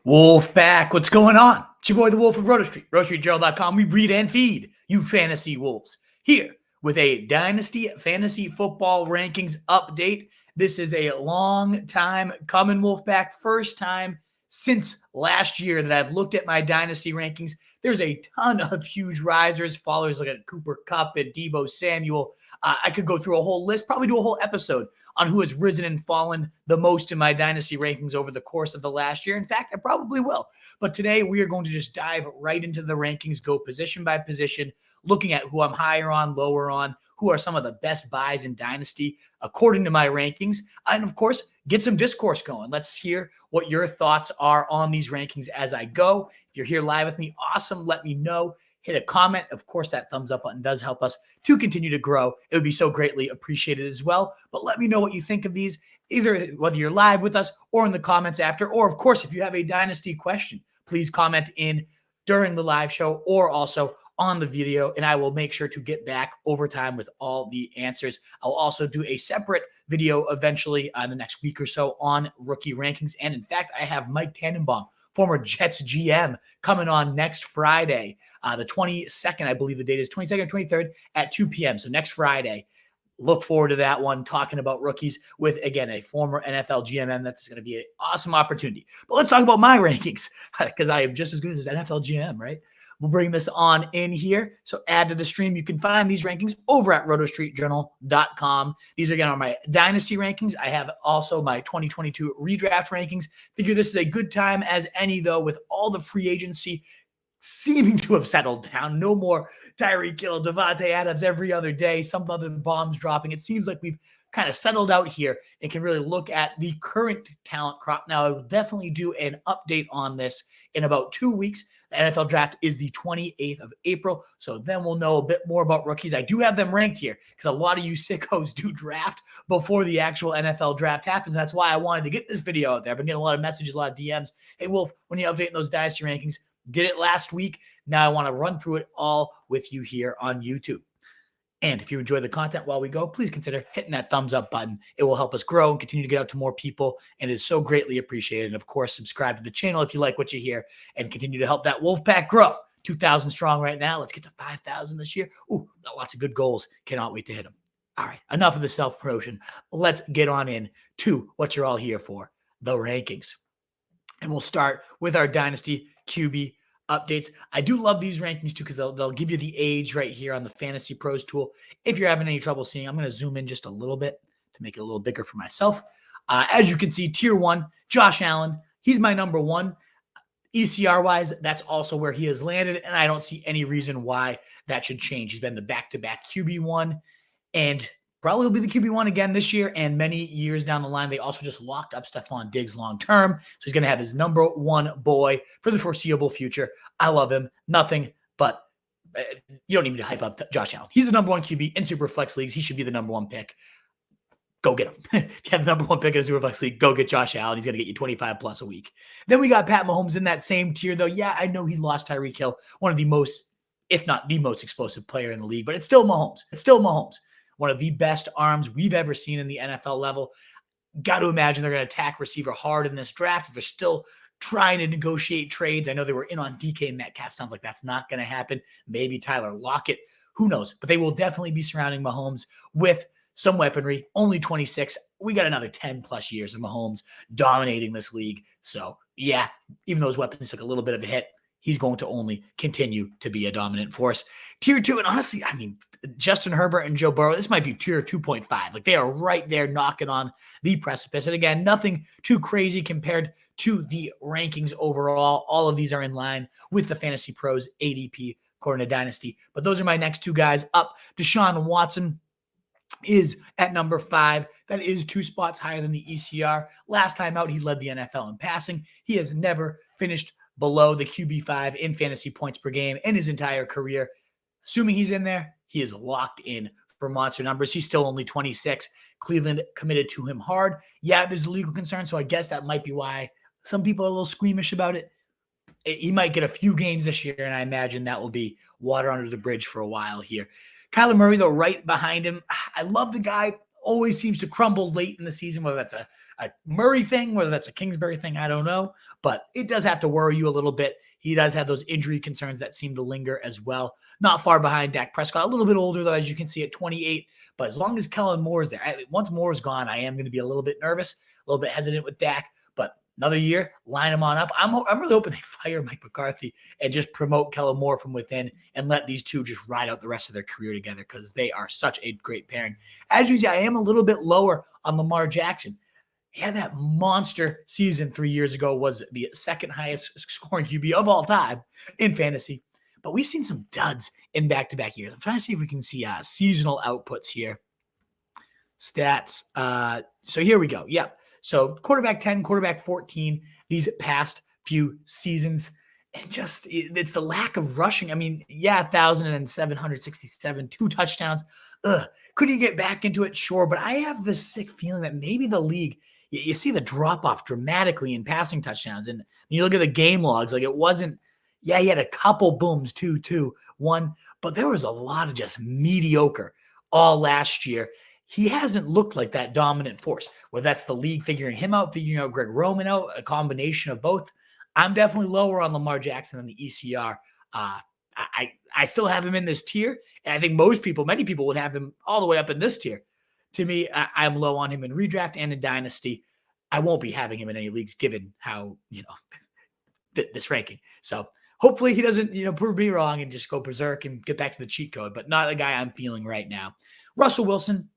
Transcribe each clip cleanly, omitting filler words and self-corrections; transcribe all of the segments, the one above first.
Wolf back. What's going on? It's your boy, the Wolf of Roto Street, RotoStreetJournal.com. We breed and feed you fantasy wolves. Here with a Dynasty Fantasy Football Rankings update. This is a long time coming, Wolf back. First time since last year that I've looked at my Dynasty rankings. There's a ton of huge risers, followers like Cooper Kupp and Deebo Samuel. I could go through a whole list, probably do a whole episode on who has risen and fallen the most in my Dynasty rankings over the course of the last year. In fact, I probably will. But today we are going to just dive right into the rankings, go position by position, looking at who I'm higher on, lower on, who are some of the best buys in Dynasty according to my rankings, and of course, get some discourse going. Let's hear what your thoughts are on these rankings as I go. If you're here live with me, awesome. Let me know. Hit a comment. Of course, that thumbs up button does help us to continue to grow. It would be so greatly appreciated as well. But let me know what you think of these, either whether you're live with us or in the comments after. Or, of course, if you have a Dynasty question, please comment in during the live show or also on the video, and I will make sure to get back over time with all the answers. I'll also do a separate video eventually in the next week or so on rookie rankings. And in fact, I have Mike Tannenbaum, former Jets GM, coming on next Friday, the 22nd, I believe the date is 22nd or 23rd at 2 p.m. So next Friday, look forward to that one, talking about rookies with, again, a former NFL GM. That's going to be an awesome opportunity. But let's talk about my rankings because I am just as good as NFL GM, right? We'll bring this on in here. So add to the stream. You can find these rankings over at RotoStreetJournal.com. These, again, are my Dynasty rankings. I have also my 2022 redraft rankings. Figure this is a good time as any, though, with all the free agency seeming to have settled down. No more Tyreek Hill, Devontae Adams every other day, some other bombs dropping. It seems like we've kind of settled out here and can really look at the current talent crop. Now, I will definitely do an update on this in about 2 weeks. The NFL draft is the 28th of April, so then we'll know a bit more about rookies. I do have them ranked here because a lot of you sickos do draft before the actual NFL draft happens. That's why I wanted to get this video out there. I've been getting a lot of messages, a lot of DMs. Hey, Wolf, when you update those Dynasty rankings, did it last week. Now I want to run through it all with you here on YouTube. And if you enjoy the content while we go, please consider hitting that thumbs up button. It will help us grow and continue to get out to more people, and it is so greatly appreciated. And of course, subscribe to the channel if you like what you hear and continue to help that wolf pack grow. 2,000 strong right now. Let's get to 5,000 this year. Ooh, got lots of good goals. Cannot wait to hit them. All right, enough of the self-promotion. Let's get on in to what you're all here for, the rankings. And we'll start with our Dynasty QB updates. I do love these rankings too because they'll give you the age right here on the Fantasy Pros tool. If you're having any trouble seeing, I'm going to zoom in just a little bit to make it a little bigger for myself. As you can see, tier 1, Josh Allen, he's my number 1. ECR-wise, that's also where he has landed, and I don't see any reason why that should change. He's been the back-to-back QB1, and probably will be the QB1 again this year and many years down the line. They also just locked up Stephon Diggs long-term, so he's going to have his number 1 boy for the foreseeable future. I love him. Nothing but you don't need to hype up Josh Allen. He's the number 1 QB in SuperFlex leagues. He should be the number 1 pick. Go get him. If you have the number 1 pick in a SuperFlex league, go get Josh Allen. He's going to get you 25 plus a week. Then we got Pat Mahomes in that same tier, though. Yeah, I know he lost Tyreek Hill, one of the most, if not the most explosive player in the league, but it's still Mahomes. It's still Mahomes. One of the best arms we've ever seen in the NFL level. Got to imagine they're going to attack receiver hard in this draft. They're still trying to negotiate trades. I know they were in on DK Metcalf. Sounds like that's not going to happen. Maybe Tyler Lockett. Who knows? But they will definitely be surrounding Mahomes with some weaponry. Only 26. We got another 10 plus years of Mahomes dominating this league. So, yeah, even though his weapons took a little bit of a hit, he's going to only continue to be a dominant force. Tier 2, and honestly, I mean, Justin Herbert and Joe Burrow, this might be tier 2.5. Like, they are right there knocking on the precipice. And again, nothing too crazy compared to the rankings overall. All of these are in line with the Fantasy Pros ADP according to Dynasty. But those are my next 2 guys up. Deshaun Watson is at number 5. That is 2 spots higher than the ECR. Last time out, he led the NFL in passing. He has never finished below the QB5 in fantasy points per game in his entire career. Assuming he's in there, he is locked in for monster numbers. He's still only 26. Cleveland committed to him hard. Yeah, there's a legal concern, so I guess that might be why some people are a little squeamish about it. He might get a few games this year, and I imagine that will be water under the bridge for a while here. Kyler Murray, though, right behind him. I love the guy. always seems to crumble late in the season, whether that's a Murray thing, whether that's a Kingsbury thing, I don't know. But it does have to worry you a little bit. He does have those injury concerns that seem to linger as well. Not far behind Dak Prescott. A little bit older, though, as you can see at 28. But as long as Kellen Moore's there, once Moore's gone, I am going to be a little bit nervous, a little bit hesitant with Dak. But another year, line him on up. I'm really hoping they fire Mike McCarthy and just promote Kellen Moore from within and let these two just ride out the rest of their career together because they are such a great pairing. As you see, I am a little bit lower on Lamar Jackson. He had that monster season 3 years ago, was the second highest scoring QB of all time in fantasy. But we've seen some duds in back-to-back years. I'm trying to see if we can see seasonal outputs here. Stats. So here we go. Yep. So quarterback 10, quarterback 14, these past few seasons. And just, it's the lack of rushing. I mean, 1,767, 2 touchdowns. Could he get back into it? Sure. But I have this sick feeling that maybe the league, you see the drop-off dramatically in passing touchdowns. And you look at the game logs, like it wasn't, he had a couple booms, 2, 1, but there was a lot of just mediocre all last year. He hasn't looked like that dominant force, whether that's the league figuring him out, figuring out Greg Roman out, a combination of both. I'm definitely lower on Lamar Jackson than the ECR. I still have him in this tier, and I think many people would have him all the way up in this tier. To me, I'm low on him in redraft and in dynasty. I won't be having him in any leagues given how, this ranking. So hopefully he doesn't, prove me wrong and just go berserk and get back to the cheat code, but not a guy I'm feeling right now. Russell Wilson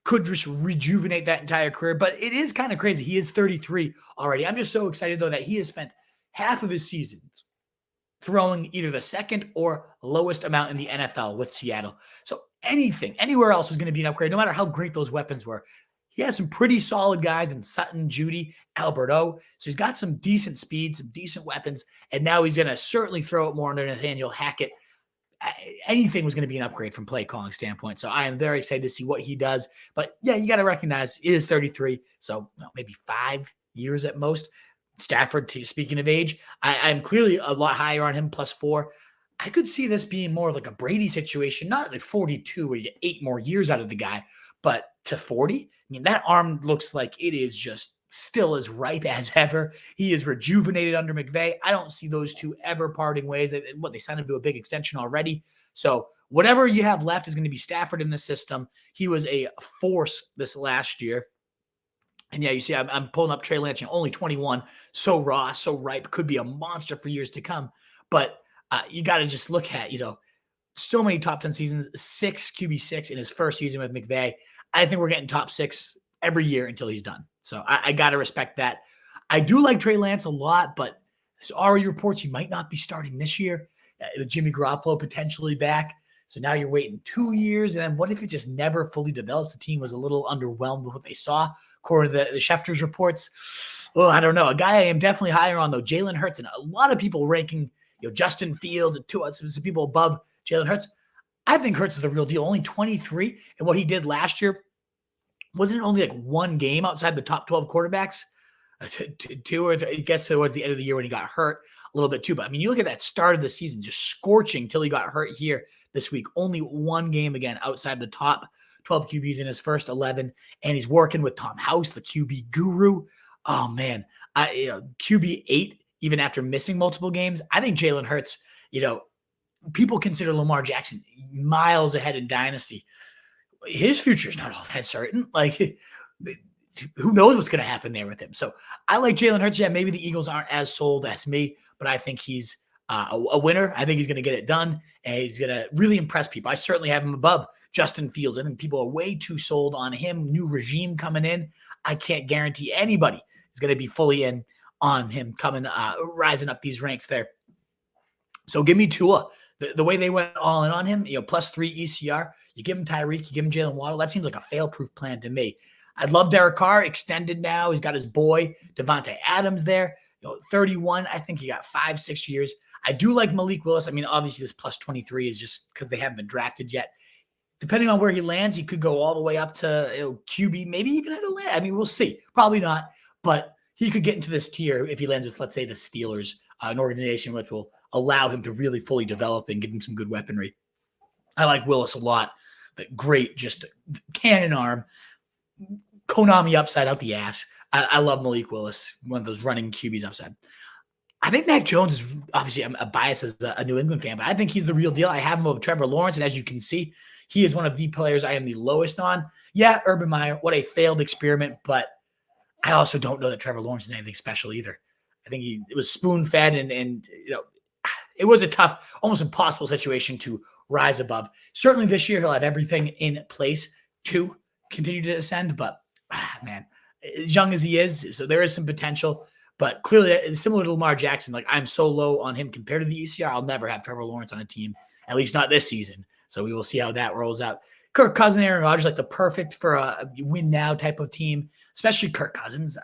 could just rejuvenate that entire career, but it is kind of crazy. He is 33 already. I'm just so excited, though, that he has spent half of his seasons throwing either the second or lowest amount in the NFL with Seattle. So anywhere else was going to be an upgrade, no matter how great those weapons were. He has some pretty solid guys in Sutton, Judy, Albert O. So he's got some decent speed, some decent weapons, and now he's going to certainly throw it more under Nathaniel Hackett. Anything was going to be an upgrade from play calling standpoint. So I am very excited to see what he does. But you got to recognize it is 33. So maybe 5 years at most. Stafford, speaking of age, I'm clearly a lot higher on him, +4. I could see this being more of like a Brady situation, not like 42 where you get 8 more years out of the guy, but to 40. I mean, that arm looks like it is just still as ripe as ever. He is rejuvenated under McVay. I don't see those two ever parting ways. They signed him to a big extension already. So whatever you have left is going to be Stafford in the system. He was a force this last year. And you see, I'm pulling up Trey Lance, only 21, so raw, so ripe, could be a monster for years to come. But you got to just look at, so many top 10 seasons, 6 QB6 in his first season with McVay. I think we're getting top 6 every year until he's done. So I got to respect that. I do like Trey Lance a lot, but there's already reports he might not be starting this year. Jimmy Garoppolo potentially back. So now you're waiting 2 years. And then what if it just never fully develops? The team was a little underwhelmed with what they saw, according to the Schefter's reports. Well, I don't know. A guy I am definitely higher on, though, Jalen Hurts. And a lot of people ranking Justin Fields and some people above Jalen Hurts. I think Hurts is the real deal. Only 23. And what he did last year, wasn't it only like 1 game outside the top 12 quarterbacks? 2 or I guess towards the end of the year when he got hurt a little bit too. But I mean, you look at that start of the season, just scorching till he got hurt here this week. Only 1 game again outside the top 12 QBs in his first 11. And he's working with Tom House, the QB guru. Oh man, QB 8, even after missing multiple games. I think Jalen Hurts, people consider Lamar Jackson miles ahead in Dynasty. His future is not all that certain. Like, who knows what's going to happen there with him. So I like Jalen Hurts. Yeah, maybe the Eagles aren't as sold as me, but I think he's a winner. I think he's going to get it done, and he's going to really impress people. I certainly have him above Justin Fields. I think people are way too sold on him. New regime coming in. I can't guarantee anybody is going to be fully in on him coming, rising up these ranks there. So give me Tua. The way they went all in on him, +3 ECR. You give him Tyreek, you give him Jalen Waddle. That seems like a fail-proof plan to me. I'd love Derek Carr extended now. He's got his boy Devontae Adams there. 31. I think he got 5-6 years. I do like Malik Willis. I mean, obviously this +23 is just because they haven't been drafted yet. Depending on where he lands, he could go all the way up to QB, maybe even at Atlanta. I mean, we'll see. Probably not, but he could get into this tier if he lands with, let's say, the Steelers, an organization which will allow him to really fully develop and give him some good weaponry. I like Willis a lot. but great, just cannon arm, Konami upside out the ass. I love Malik Willis, one of those running QBs upside. I think Mac Jones is obviously, I'm a bias as a New England fan, but I think he's the real deal. I have him over Trevor Lawrence, and as you can see, he is one of the players I am the lowest on. Yeah, Urban Meyer, what a failed experiment, but I also don't know that Trevor Lawrence is anything special either. I think it was spoon-fed, and it was a tough, almost impossible situation to rise above. Certainly this year he'll have everything in place to continue to ascend, but man, as young as he is, so there is some potential. But clearly, similar to Lamar Jackson, like I'm so low on him compared to the ECR, I'll never have Trevor Lawrence on a team, at least not this season. So we will see how that rolls out. Kirk Cousins, Aaron Rodgers, like the perfect for a win now type of team, especially Kirk Cousins.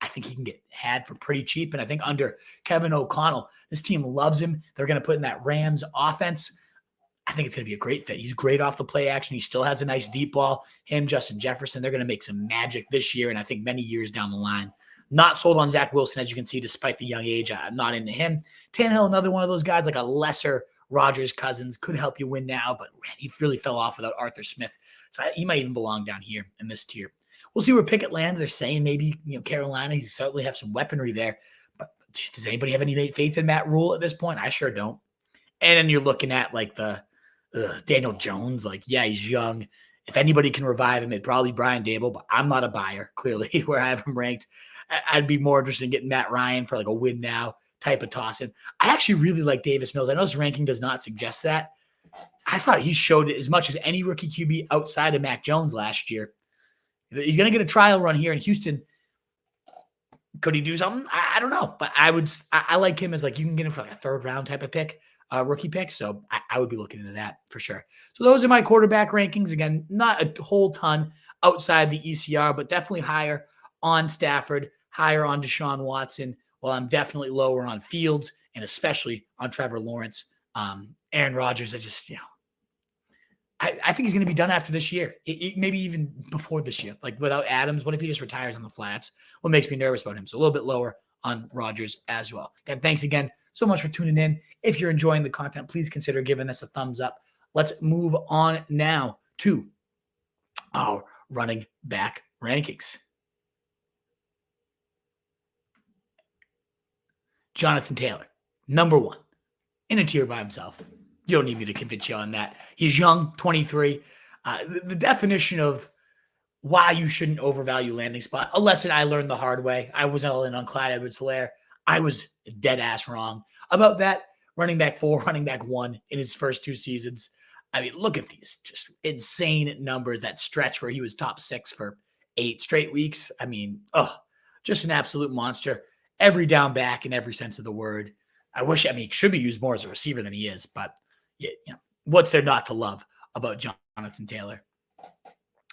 I think he can get had for pretty cheap. And I think under Kevin O'Connell, this team loves him. They're going to put in that Rams offense. I think it's going to be a great fit. He's great off the play action. He still has a nice deep ball. Him, Justin Jefferson, they're going to make some magic this year, and I think many years down the line. Not sold on Zach Wilson, as you can see, despite the young age. I'm not into him. Tannehill, another one of those guys, like a lesser Rodgers Cousins, could help you win now, but man, he really fell off without Arthur Smith. So he might even belong down here in this tier. We'll see where Pickett lands. They're saying maybe Carolina. He certainly have some weaponry there. But does anybody have any faith in Matt Rule at this point? I sure don't. And then you're looking at like the Daniel Jones. Like, yeah, he's young. If anybody can revive him, it'd probably Brian Dable, but I'm not a buyer, clearly, where I have him ranked. I'd be more interested in getting Matt Ryan for like a win now type of toss-in. I actually really like Davis Mills. I know his ranking does not suggest that. I thought he showed it as much as any rookie QB outside of Mac Jones last year. He's going to get a trial run here in Houston. Could he do something? I don't know, but I like him as like you can get him for like a third round type of pick, rookie pick. So I would be looking into that for sure. So those are my quarterback rankings. Again, not a whole ton outside the ECR, but definitely higher on Stafford, higher on Deshaun Watson, while I'm definitely lower on Fields and especially on Trevor Lawrence. Aaron Rodgers, I think he's going to be done after this year, maybe even before this year. Like without Adams, what if he just retires on the flats? What makes me nervous about him? So a little bit lower on Rodgers as well. Again, thanks again so much for tuning in. If you're enjoying the content, please consider giving this a thumbs up. Let's move on now to our running back rankings. Jonathan Taylor, number one, in a tier by himself. You don't need me to convince you on that. He's young, 23. The definition of why you shouldn't overvalue landing spot, a lesson I learned the hard way. I was all in on Clyde Edwards-Helaire. I was dead ass wrong about that. Running back 4, running back 1 in his first 2 seasons. I mean, look at these just insane numbers, that stretch where he was top 6 for 8 straight weeks. I mean, just an absolute monster. Every down back in every sense of the word. He should be used more as a receiver than he is, but what's there not to love about Jonathan Taylor?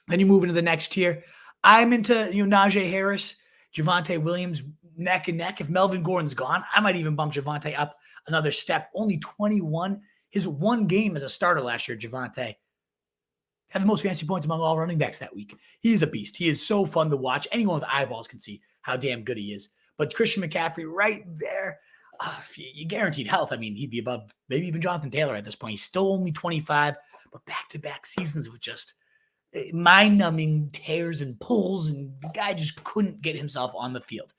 Then you move into the next tier. I'm into Najee Harris, Javonte Williams, neck and neck. If Melvin Gordon's gone, I might even bump Javonte up another step. Only 21. His one game as a starter last year, Javonte had the most fantasy points among all running backs that week. He is a beast. He is so fun to watch. Anyone with eyeballs can see how damn good he is. But Christian McCaffrey right there, if you guaranteed health, he'd be above maybe even Jonathan Taylor at this point. He's still only 25, but back-to-back seasons with just mind-numbing tears and pulls, and the guy just couldn't get himself on the field.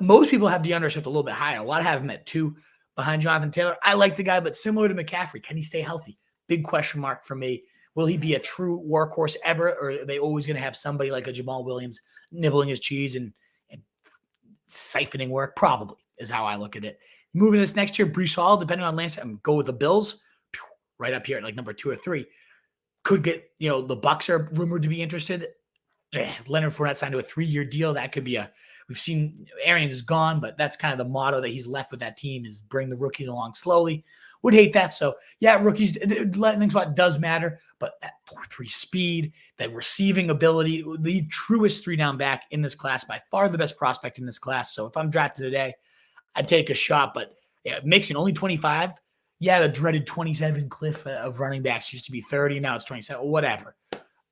Most people have DeAndre Swift a little bit higher. A lot have him at 2 behind Jonathan Taylor. I like the guy, but similar to McCaffrey, can he stay healthy? Big question mark for me. Will he be a true workhorse ever, or are they always going to have somebody like a Jamal Williams nibbling his cheese and siphoning work? Probably is how I look at it. Moving this next year, Breece Hall, depending on Lance, go with the Bills, right up here at like number 2 or 3. Could get, the Bucks are rumored to be interested. Leonard Fournette signed to a 3-year deal. That could be we've seen Arians is gone, but that's kind of the motto that he's left with that team is bring the rookies along slowly. Would hate that. So yeah, rookies, landing spot does matter, but that 4.3 speed, that receiving ability, the truest 3-down back in this class, by far the best prospect in this class. So if I'm drafted today, I'd take a shot, but Mixon only 25. Yeah, the dreaded 27 cliff of running backs used to be 30. Now it's 27, whatever.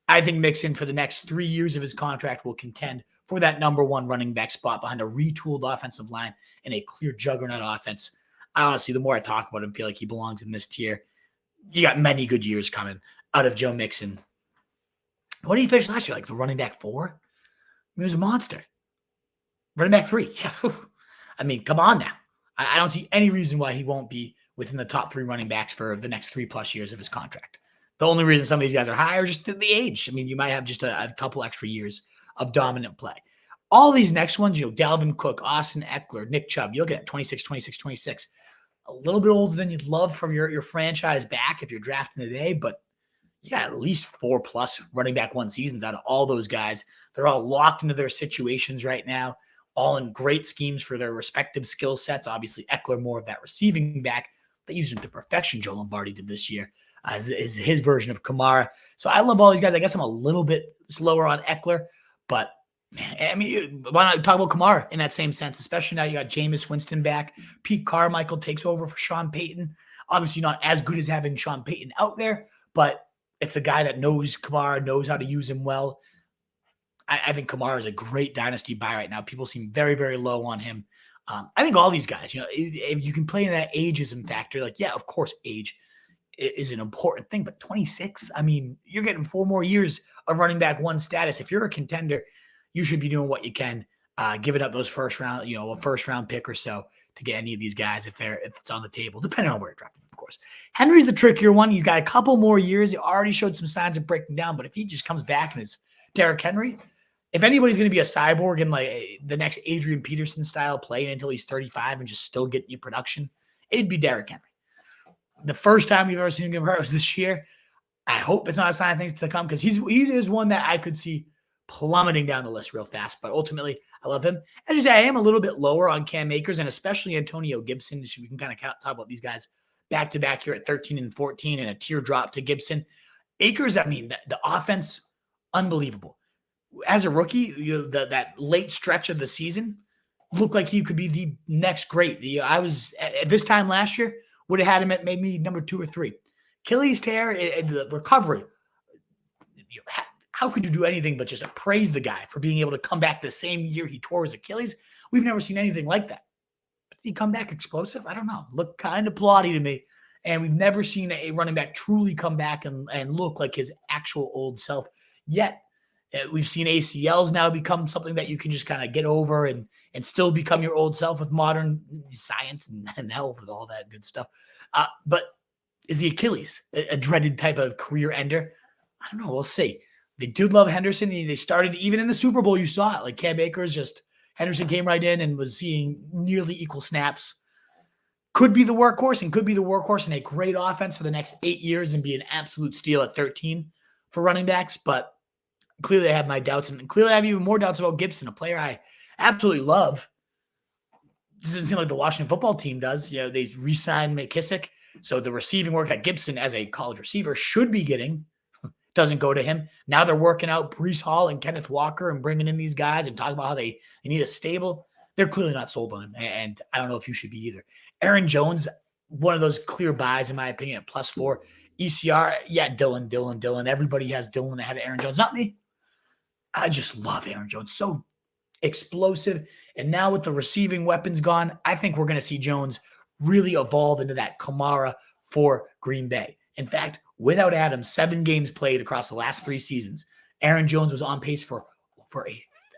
I think Mixon for the next 3 years of his contract will contend for that number 1 running back spot behind a retooled offensive line and a clear juggernaut offense. I honestly, the more I talk about him, feel like he belongs in this tier. You got many good years coming out of Joe Mixon. What did he finish last year? Like the running back 4? I mean, he was a monster. Running back 3. Yeah. I mean, come on now. I don't see any reason why he won't be within the top 3 running backs for the next 3+ years of his contract. The only reason some of these guys are high are just the age. I mean, you might have just a couple extra years of dominant play. All these next ones, Dalvin Cook, Austin Eckler, Nick Chubb, you look at 26, 26, 26. A little bit older than you'd love from your franchise back if you're drafting today, but you got at least 4+ running back 1 seasons out of all those guys. They're all locked into their situations right now, all in great schemes for their respective skill sets. Obviously, Eckler more of that receiving back. They used him to perfection. Joe Lombardi did this year as his version of Kamara. So I love all these guys. I guess I'm a little bit slower on Eckler, but man, I mean, why not talk about Kamara in that same sense? Especially now you got Jameis Winston back. Pete Carmichael takes over for Sean Payton. Obviously not as good as having Sean Payton out there, but it's the guy that knows Kamara, knows how to use him well. I think Kamara is a great dynasty buy right now. People seem very, very low on him. I think all these guys, if you can play in that ageism factor, like, yeah, of course, age is an important thing, but 26, I mean, you're getting 4 more years of running back 1 status. If you're a contender, you should be doing what you can, giving up those first round, a first round pick or so to get any of these guys if it's on the table, depending on where you're drafting, of course. Henry's the trickier one. He's got a couple more years. He already showed some signs of breaking down, but if he just comes back and is Derrick Henry, if anybody's going to be a cyborg in like the next Adrian Peterson style playing until he's 35 and just still getting you production, it'd be Derrick Henry. The first time we've ever seen him get hurt was this year. I hope it's not a sign of things to come because he is one that I could see plummeting down the list real fast. But ultimately, I love him. As you say, I am a little bit lower on Cam Akers and especially Antonio Gibson. We can kind of talk about these guys back-to-back here at 13 and 14 and a teardrop to Gibson. Akers, I mean, the offense, unbelievable. As a rookie, that late stretch of the season looked like he could be the next great. I was at this time last year would have had him at maybe number 2 or 3. Achilles tear, the recovery. How could you do anything but just praise the guy for being able to come back the same year he tore his Achilles? We've never seen anything like that. Did he come back explosive? I don't know. Looked kind of plotty to me. And we've never seen a running back truly come back and look like his actual old self yet. We've seen ACLs now become something that you can just kind of get over and still become your old self with modern science and health and all that good stuff. But is the Achilles a dreaded type of career ender? I don't know. We'll see. They do love Henderson. They started even in the Super Bowl. You saw it. Like Cam Akers, Henderson came right in and was seeing nearly equal snaps. Could be the workhorse and could be the workhorse in a great offense for the next 8 years and be an absolute steal at 13 for running backs. But clearly I have my doubts, and clearly I have even more doubts about Gibson, a player I absolutely love. This doesn't seem like the Washington football team does. They re-signed McKissick, so the receiving work that Gibson as a college receiver should be getting doesn't go to him. Now they're working out Breece Hall and Kenneth Walker and bringing in these guys and talking about how they need a stable. They're clearly not sold on him, and I don't know if you should be either. Aaron Jones, one of those clear buys, in my opinion, at +4. ECR, yeah, Dylan. Everybody has Dylan ahead of Aaron Jones. Not me. I just love Aaron Jones. So explosive. And now with the receiving weapons gone, I think we're going to see Jones really evolve into that Kamara for Green Bay. In fact, without Adams, 7 games played across the last 3 seasons, Aaron Jones was on pace for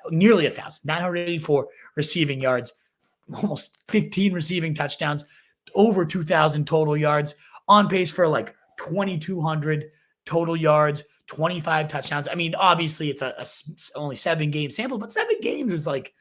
nearly 1,000, 984 receiving yards, almost 15 receiving touchdowns, over 2,000 total yards, on pace for like 2,200 total yards, 25 touchdowns. I mean, obviously it's a only 7-game sample, but 7 games is like,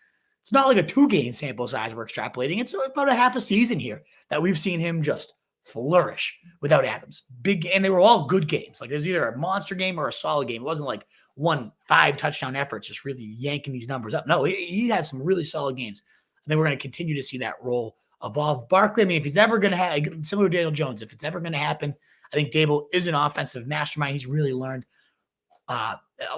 it's not like a 2-game sample size we're extrapolating. It's about a half a season here that we've seen him just flourish without Adams. Big, and they were all good games. Like there's either a monster game or a solid game. It wasn't like 1 5-touchdown effort just really yanking these numbers up. No, he had some really solid games. And then we're going to continue to see that role evolve. Barkley, I mean, if he's ever going to have, similar to Daniel Jones, if it's ever going to happen, I think Dable is an offensive mastermind. He's really learned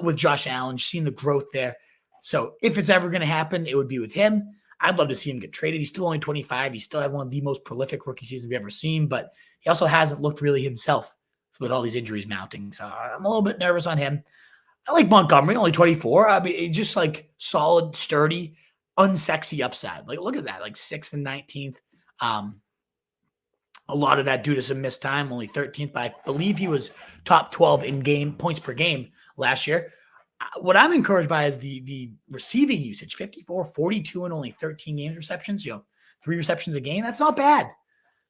with Josh Allen, seen the growth there. So if it's ever going to happen, it would be with him. I'd love to see him get traded. He's still only 25. He still had one of the most prolific rookie seasons we've ever seen, but he also hasn't looked really himself with all these injuries mounting. So I'm a little bit nervous on him. I like Montgomery, only 24. I mean, just like solid, sturdy, unsexy upside. Like, look at that, like 6th and 19th. A lot of that due to some missed time, only 13th, but I believe he was top 12 in game points per game last year. What I'm encouraged by is the receiving usage, 54, 42 in only 13 games receptions, 3 receptions a game. That's not bad.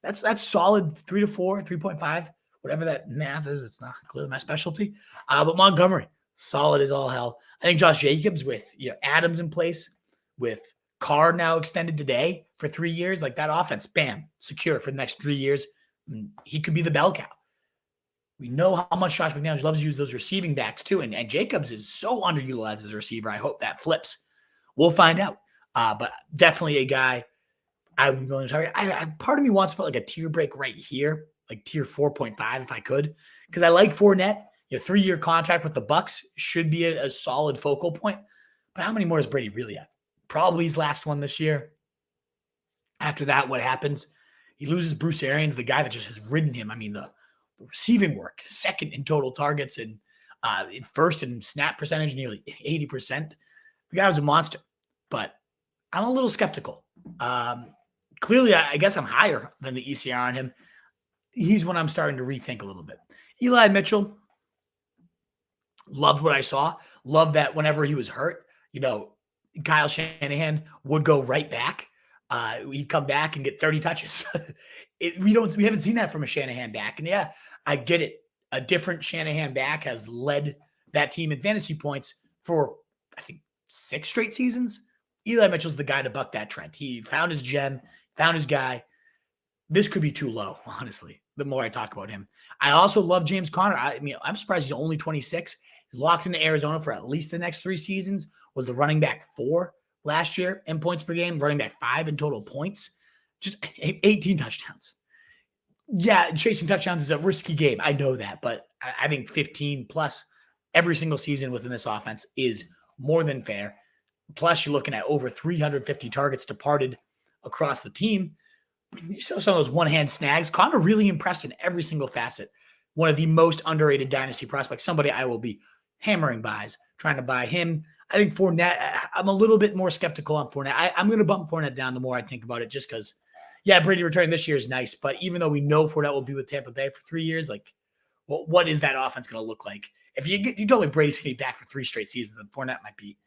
That's solid 3 to 4, 3.5, whatever that math is. It's not clearly my specialty. But Montgomery, solid as all hell. I think Josh Jacobs with Adams in place, with Carr now extended today for 3 years, like that offense, bam, secure for the next 3 years. He could be the bell cow. We know how much Josh McDaniels loves to use those receiving backs too, and Jacobs is so underutilized as a receiver. I hope that flips. We'll find out. But definitely a guy I would be willing to target. Part of me wants to put like a tier break right here, like tier 4.5 if I could, because I like Fournette. 3-year contract with the Bucs should be a solid focal point. But how many more does Brady really have? Probably his last one this year. After that, what happens? He loses Bruce Arians, the guy that just has ridden him. I mean, the receiving work, second in total targets and first in snap percentage, nearly 80%. The guy was a monster, but I'm a little skeptical. Clearly, I guess I'm higher than the ECR on him. He's when I'm starting to rethink a little bit. Eli Mitchell, loved what I saw. Loved that whenever he was hurt, Kyle Shanahan would go right back. He'd come back and get 30 touches. We haven't seen that from a Shanahan back. And yeah, I get it. A different Shanahan back has led that team in fantasy points for, I think, 6 straight seasons. Eli Mitchell's the guy to buck that trend. He found his gem, found his guy. This could be too low, honestly, the more I talk about him. I also love James Conner. I'm surprised he's only 26. He's locked into Arizona for at least the next 3 seasons. Was the running back 4 last year in points per game, running back 5 in total points, just 18 touchdowns. Yeah, chasing touchdowns is a risky game. I know that, but I think 15 plus every single season within this offense is more than fair. Plus, you're looking at over 350 targets departed across the team. You saw some of those one-hand snags. Conner really impressed in every single facet. One of the most underrated dynasty prospects. Somebody I will be hammering buys, trying to buy him. I think Fournette, I'm a little bit more skeptical on Fournette. I'm going to bump Fournette down the more I think about it, just because, yeah, Brady returning this year is nice, but even though we know Fournette will be with Tampa Bay for 3 years, like, what is that offense going to look like? If you told me Brady's going to be back for 3 straight seasons, then Fournette might be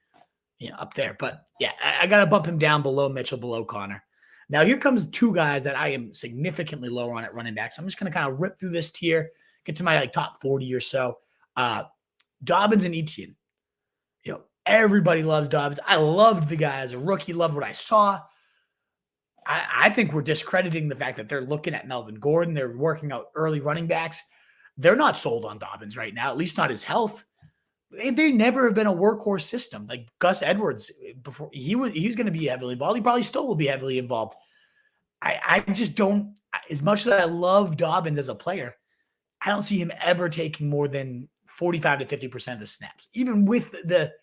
up there. But, yeah, I got to bump him down below Mitchell, below Conner. Now, here comes 2 guys that I am significantly lower on at running back. So I'm just going to kind of rip through this tier, get to my top 40 or so. Dobbins and Etienne. Everybody loves Dobbins. I loved the guy as a rookie, loved what I saw. I think we're discrediting the fact that they're looking at Melvin Gordon. They're working out early running backs. They're not sold on Dobbins right now, at least not his health. They never have been a workhorse system. Like Gus Edwards, before he was going to be heavily involved. He probably still will be heavily involved. I just don't, as much as I love Dobbins as a player, I don't see him ever taking more than 45 to 50% of the snaps, even with the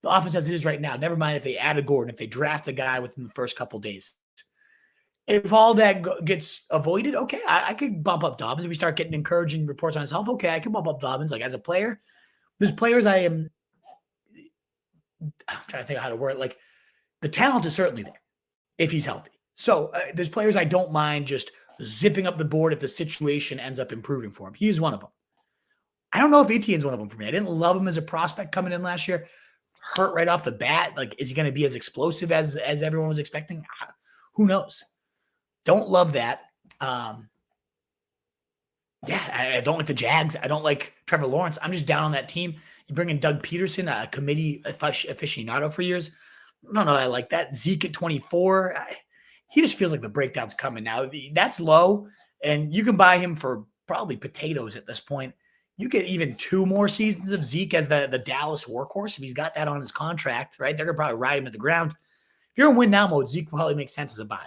offense as it is right now. Never mind if they add a Gordon, if they draft a guy within the first couple days. If all that gets avoided, okay, I could bump up Dobbins. If we start getting encouraging reports on his health, okay, I can bump up Dobbins. Like as a player, there's players I'm trying to think of how to word it. Like the talent is certainly there if he's healthy. So there's players I don't mind just zipping up the board if the situation ends up improving for him. He's one of them. I don't know if Etienne's one of them for me. I didn't love him as a prospect coming in last year. Hurt right off the bat. Like, is he going to be as explosive as everyone was expecting? Who knows? Don't love that. I don't like the Jags. I don't like Trevor Lawrence. I'm just down on that team. You bring in Doug Peterson, a committee aficionado for years. I don't know that I like that. Zeke at 24. He just feels like the breakdown's coming now. That's low, and you can buy him for probably potatoes at this point. You get even 2 more seasons of Zeke as the Dallas workhorse. If he's got that on his contract, right? They're going to probably ride him to the ground. If you're in win now mode, Zeke probably makes sense as a buy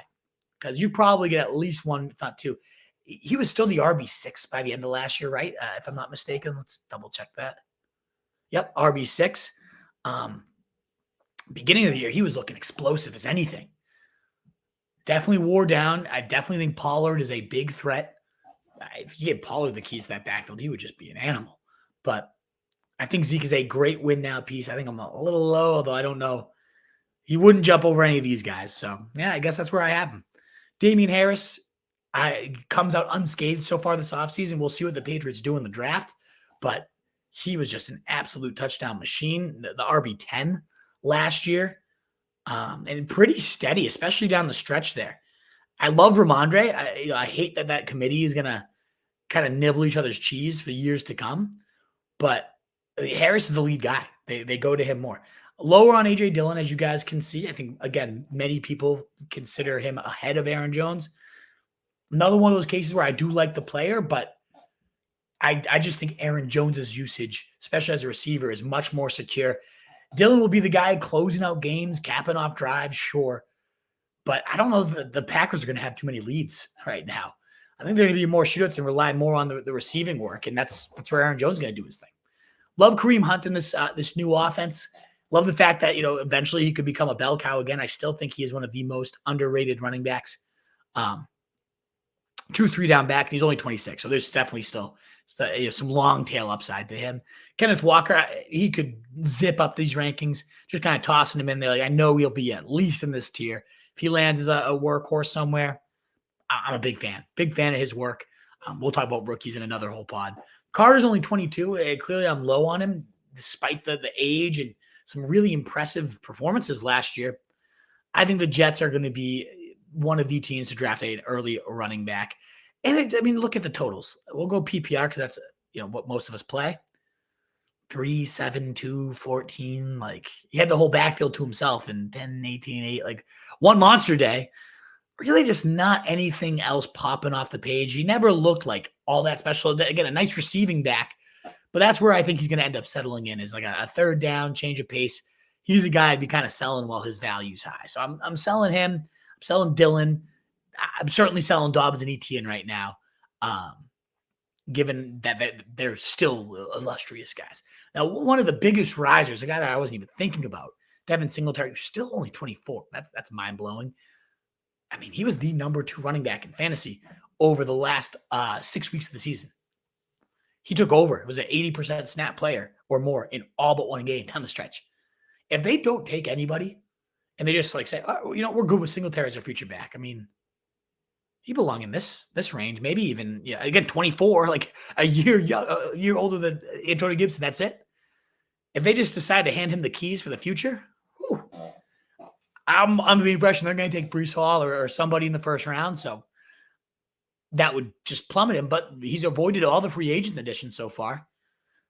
because you probably get at least 1, if not 2. He was still the RB6 by the end of last year, right? If I'm not mistaken. Let's double check that. Yep, RB6. Beginning of the year, he was looking explosive as anything. Definitely wore down. I definitely think Pollard is a big threat. If you gave Pollard the keys to that backfield, he would just be an animal. But I think Zeke is a great win now piece. I think I'm a little low, although I don't know. He wouldn't jump over any of these guys. So, yeah, I guess that's where I have him. Damian Harris, Comes out unscathed so far this offseason. We'll see what the Patriots do in the draft, but he was just an absolute touchdown machine. The RB10 last year, and pretty steady, especially down the stretch there. I love Ramondre. I hate that committee is going to kind of nibble each other's cheese for years to come, but Harris is the lead guy. They go to him more. Lower on A.J. Dillon, as you guys can see. I think, again, many people consider him ahead of Aaron Jones. Another one of those cases where I do like the player, but I just think Aaron Jones's usage, especially as a receiver, is much more secure. Dillon will be the guy closing out games, capping off drives, sure. But I don't know if the Packers are going to have too many leads right now. I think they're going to be more shootouts and rely more on the receiving work, and that's where Aaron Jones is going to do his thing. Love Kareem Hunt in this new offense. Love the fact that, eventually he could become a bell cow again. I still think he is one of the most underrated running backs. True 3-down back. He's only 26, so there's definitely still some long tail upside to him. Kenneth Walker, he could zip up these rankings, just kind of tossing him in there. Like, I know he'll be at least in this tier. If he lands as a workhorse somewhere, I'm a big fan. Big fan of his work. We'll talk about rookies in another whole pod. Carter's only 22. Clearly, I'm low on him, despite the age and some really impressive performances last year. I think the Jets are going to be one of the teams to draft an early running back. And look at the totals. We'll go PPR because that's what most of us play. 3, 7, 2, 14. Like, he had the whole backfield to himself in 10, 18, 8. Like, one monster day. Really just not anything else popping off the page. He never looked like all that special. Again, a nice receiving back. But that's where I think he's going to end up settling in, is like a third down, change of pace. He's a guy I'd be kind of selling while his value's high. So I'm selling him. I'm selling Dillon. I'm certainly selling Dobbs and Etienne right now, given that they're still illustrious guys. Now, one of the biggest risers, a guy that I wasn't even thinking about, Devin Singletary, who's still only 24. That's mind-blowing. He was the number 2 running back in fantasy over the last 6 weeks of the season. He took over. It was an 80% snap player or more in all but one game down the stretch. If they don't take anybody and they just say, oh, we're good with Singletary as a future back. He belong in this range, maybe even, again, 24, like a year older than Antonio Gibson. That's it. If they just decide to hand him the keys for the future, whew, I'm under the impression they're going to take Breece Hall or somebody in the first round. So that would just plummet him, but he's avoided all the free agent additions so far.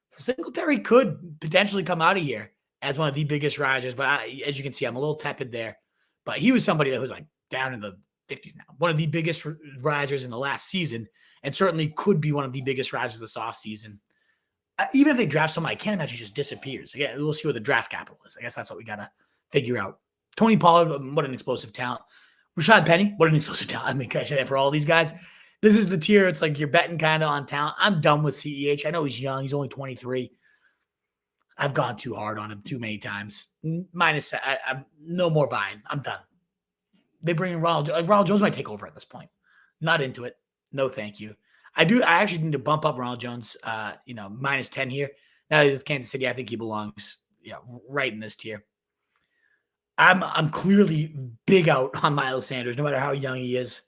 So Singletary could potentially come out of here as one of the biggest risers, but as you can see, I'm a little tepid there. But he was somebody that was like down in the 50s now. One of the biggest risers in the last season, and certainly could be one of the biggest risers this offseason. Even if they draft somebody, I can't imagine he just disappears. Again, we'll see what the draft capital is. I guess that's what we got to figure out. Tony Pollard, what an explosive talent. Rashad Penny, what an explosive talent. Gosh, for all these guys, this is the tier. It's like you're betting kind of on talent. I'm done with CEH. I know he's young. He's only 23. I've gone too hard on him too many times. I'm no more buying. I'm done. They bring in Ronald. Ronald Jones might take over at this point. Not into it. No, thank you. I actually need to bump up Ronald Jones. Minus 10 here. Now with Kansas City, I think he belongs, right in this tier. I'm clearly big out on Miles Sanders, no matter how young he is.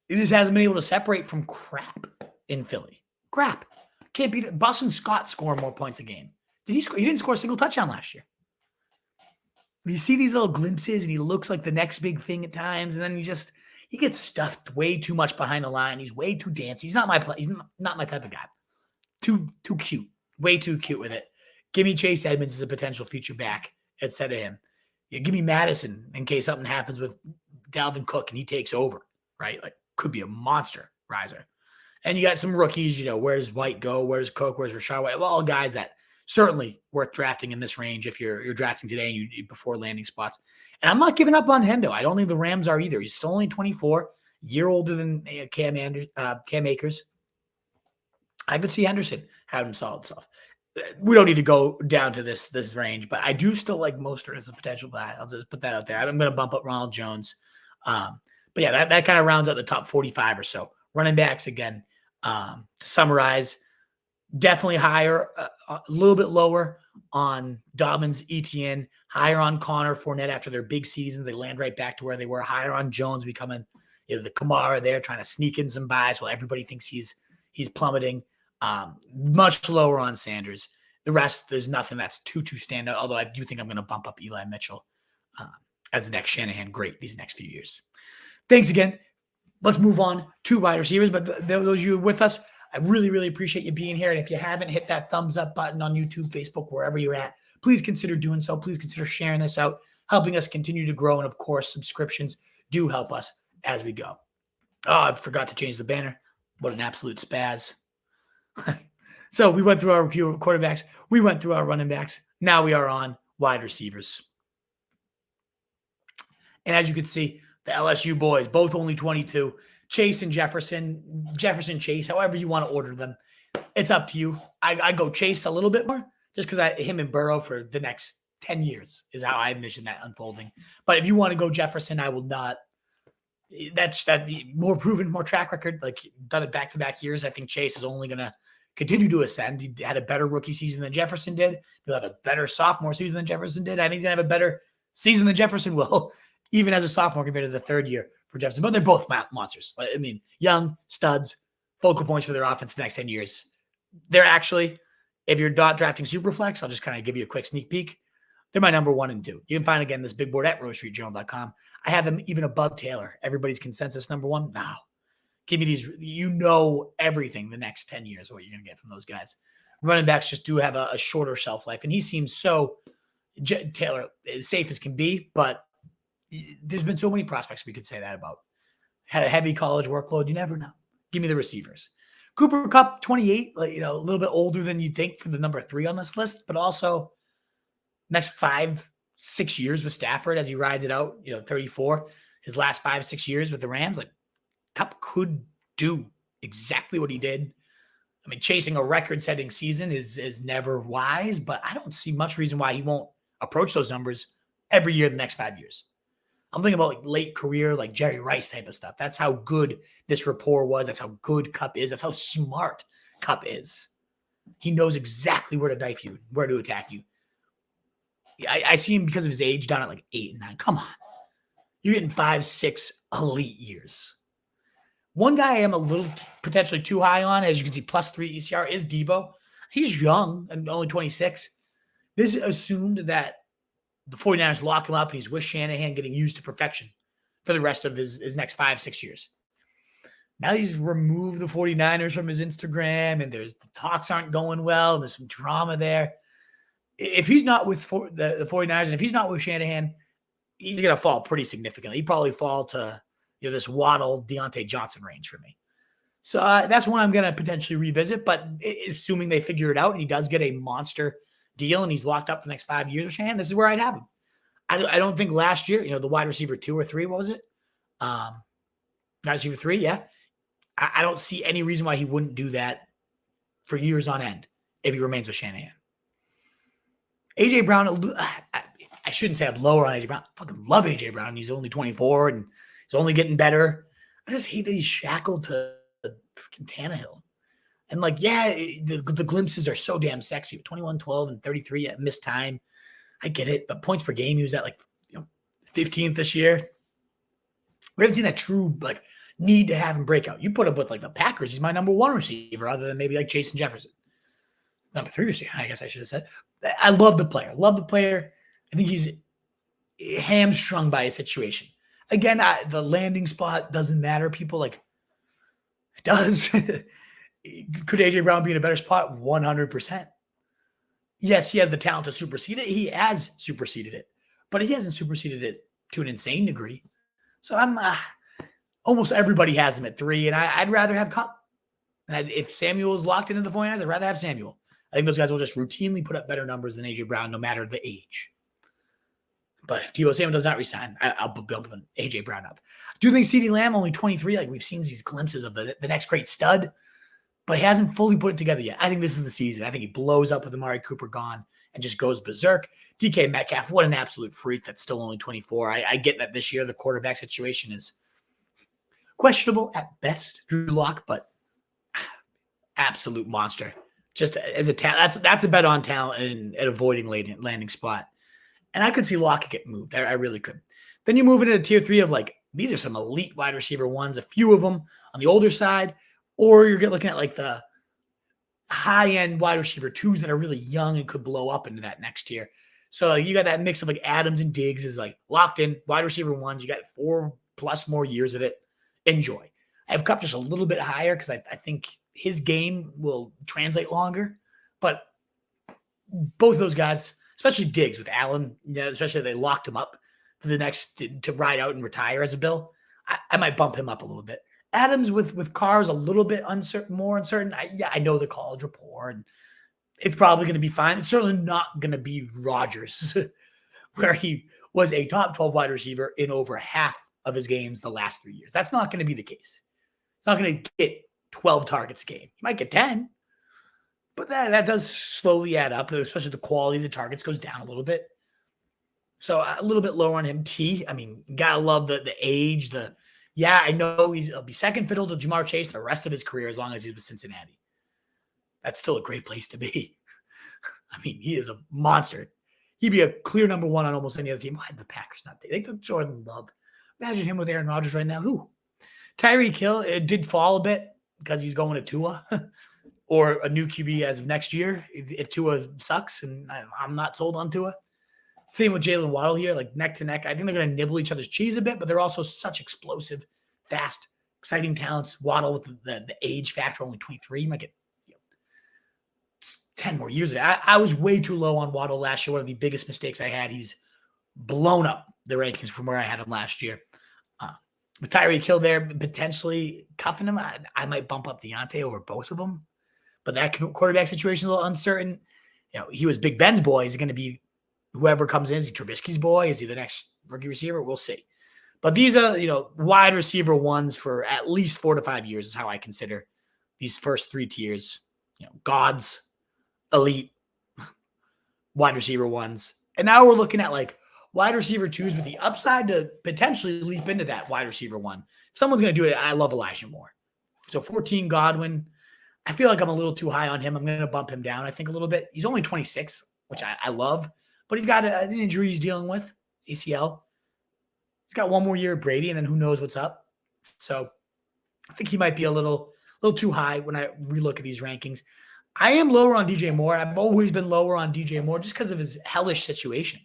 He just hasn't been able to separate from crap in Philly. Crap. Can't beat it. Boston Scott scoring more points a game. Did he score? He didn't score a single touchdown last year. You see these little glimpses, and he looks like the next big thing at times, and then he gets stuffed way too much behind the line. He's way too dancey. He's not my type of guy. Too cute. Way too cute with it. Give me Chase Edmonds as a potential future back instead of him. Give me Madison in case something happens with Dalvin Cook and he takes over, right? Like, could be a monster riser. And you got some rookies, where does White go? Where does Cook? Where's Rashad White? Well, all guys that certainly worth drafting in this range if you're drafting today and you before landing spots. And I'm not giving up on Hendo. I don't think the Rams are either. He's still only 24, a year older than Cam Akers. I could see Henderson having solid stuff. We don't need to go down to this range, but I do still like Mostert as a potential buy. I'll just put that out there. I'm going to bump up Ronald Jones. But yeah, that kind of rounds out the top 45 or so. Running backs, again, to summarize, definitely higher, a little bit lower on Dobbins, Etienne, higher on Connor, Fournette after their big seasons. They land right back to where they were. Higher on Jones becoming, the Kamara there trying to sneak in some buys while everybody thinks he's plummeting. Much lower on Sanders. The rest, there's nothing that's too standout, although I do think I'm going to bump up Eli Mitchell as the next Shanahan great these next few years. Thanks again. Let's move on to wide receivers. But those of you with us, I really, really appreciate you being here. And if you haven't hit that thumbs up button on YouTube, Facebook, wherever you're at, please consider doing so. Please consider sharing this out, helping us continue to grow. And of course, subscriptions do help us as we go. Oh, I forgot to change the banner. What an absolute spaz. So we went through our quarterbacks. We went through our running backs. Now we are on wide receivers. And as you can see, the LSU boys, both only 22. Chase and Jefferson, Chase, however you want to order them. It's up to you. I go Chase a little bit more just because him and Burrow for the next 10 years is how I envision that unfolding. But if you want to go Jefferson, I will not. That's more proven, more track record. Like done it back-to-back years. I think Chase is only going to continue to ascend. He had a better rookie season than Jefferson did. He'll have a better sophomore season than Jefferson did. I think he's going to have a better season than Jefferson will, even as a sophomore compared to the third year for Jefferson. But they're both monsters. I mean, young studs, focal points for their offense the next 10 years. They're actually, if you're not drafting SuperFlex, I'll just kind of give you a quick sneak peek. They're my number 1 and 2. You can find, again, this big board at rosestreetjournal.com. I have them even above Taylor. Everybody's consensus number 1. Now, give me these. Everything the next 10 years what you're going to get from those guys. Running backs just do have a shorter shelf life. And he seems so, Taylor, as safe as can be. But there's been so many prospects we could say that about. Had a heavy college workload. You never know. Give me the receivers. Cooper Kupp, 28, a little bit older than you'd think for the number 3 on this list. But also next 5-6 years with Stafford as he rides it out, 34, his last 5-6 years with the Rams, Kupp could do exactly what he did. I mean, chasing a record-setting season is never wise, but I don't see much reason why he won't approach those numbers every year the next 5 years. I'm thinking about late career, Jerry Rice type of stuff. That's how good this rapport was. That's how good Kupp is. That's how smart Kupp is. He knows exactly where to knife you, where to attack you. I see him because of his age down at 8 and 9. Come on. You're getting 5-6 elite years. One guy I am a little potentially too high on, as you can see, +3 ECR, is Debo. He's young and only 26. This is assumed that the 49ers lock him up and he's with Shanahan getting used to perfection for the rest of his next 5-6 years. Now he's removed the 49ers from his Instagram and the talks aren't going well. There's some drama there. If he's not with the 49ers and if he's not with Shanahan, he's going to fall pretty significantly. He'd probably fall to this Waddle, Deontay Johnson range for me. So that's one I'm going to potentially revisit, but assuming they figure it out and he does get a monster deal and he's locked up for the next 5 years with Shanahan, this is where I'd have him. I don't think last year, the wide receiver 2 or 3, what was it? Wide receiver 3, yeah. I don't see any reason why he wouldn't do that for years on end if he remains with Shanahan. A.J. Brown, I shouldn't say I'm lower on A.J. Brown. I fucking love A.J. Brown. He's only 24 and he's only getting better. I just hate that he's shackled to freaking Tannehill. And the glimpses are so damn sexy. 21, 12, and 33 at missed time. I get it, but points per game, he was at 15th this year. We haven't seen that true need to have him break out. You put him with the Packers, he's my number 1 receiver, other than maybe Chase and Jefferson. Number 3 receiver, I guess I should have said. I love the player. I think he's hamstrung by a situation. Again, the landing spot doesn't matter. People it does. Could A.J. Brown be in a better spot? 100%. Yes, he has the talent to supersede it. He has superseded it, but he hasn't superseded it to an insane degree. So I'm almost everybody has him at 3, and I'd rather have Kupp. And if Samuel is locked into the 49ers, I'd rather have Samuel. I think those guys will just routinely put up better numbers than A.J. Brown, no matter the age. But if Deebo Samuel does not resign, I'll bump A.J. Brown up. Do you think CeeDee Lamb, only 23, we've seen these glimpses of the next great stud, but he hasn't fully put it together yet. I think this is the season. I think he blows up with Amari Cooper gone and just goes berserk. DK Metcalf, what an absolute freak that's still only 24. I get that this year the quarterback situation is questionable at best, Drew Lock, but absolute monster. Just as a talent, that's a bet on talent and at avoiding landing spot. And I could see Lockett get moved. I really could. Then you move into tier 3 of these are some elite wide receiver ones, a few of them on the older side, or you're looking at like the high-end wide receiver twos that are really young and could blow up into that next tier. So you got that mix of like Adams and Diggs is like locked in wide receiver ones. You got 4+ more years of it. Enjoy. I have Kupp just a little bit higher because I think his game will translate longer. But both of those guys, especially Diggs with Allen, especially if they locked him up for the next to ride out and retire as a Bill, I might bump him up a little bit. Adams with Carr is a little bit more uncertain. I know the college rapport, and it's probably going to be fine. It's certainly not going to be Rodgers, where he was a top 12 wide receiver in over half of his games the last 3 years. That's not going to be the case. It's not going to get 12 targets a game. He might get 10, but that does slowly add up, especially the quality of the targets goes down a little bit. So a little bit lower on him. I mean, gotta love the age. I know he'll be second fiddle to Jamar Chase the rest of his career as long as he's with Cincinnati. That's still a great place to be. I mean, he is a monster. He'd be a clear number one on almost any other team. Why did the Packers not? They took Jordan Love. Imagine him with Aaron Rodgers right now. Who? Tyreek Hill, it did fall a bit because he's going to Tua or a new QB as of next year if Tua sucks, and I'm not sold on Tua. Same with Jalen Waddle here, like neck to neck. I think they're going to nibble each other's cheese a bit, but they're also such explosive, fast, exciting talents. Waddle with the age factor, only 23. You might get 10 more years of it. I was way too low on Waddle last year. One of the biggest mistakes I had. He's blown up the rankings from where I had him last year. With Tyreek Hill there, potentially cuffing him, I might bump up Deontay over both of them. But that quarterback situation is a little uncertain. He was Big Ben's boy. Is he going to be whoever comes in? Is he Trubisky's boy? Is he the next rookie receiver? We'll see. But these are, wide receiver ones for at least 4 to 5 years is how I consider these first 3 tiers. Gods, elite, wide receiver ones. And now we're looking at like wide receiver twos with the upside to potentially leap into that wide receiver one. If someone's going to do it, I love Elijah Moore. So 14 Godwin. I feel like I'm a little too high on him. I'm going to bump him down, I think, a little bit. He's only 26, which I love. But he's got an injury he's dealing with, ACL. He's got 1 more year of Brady, and then who knows what's up. So I think he might be a little too high when I relook at these rankings. I am lower on DJ Moore. I've always been lower on DJ Moore just because of his hellish situation.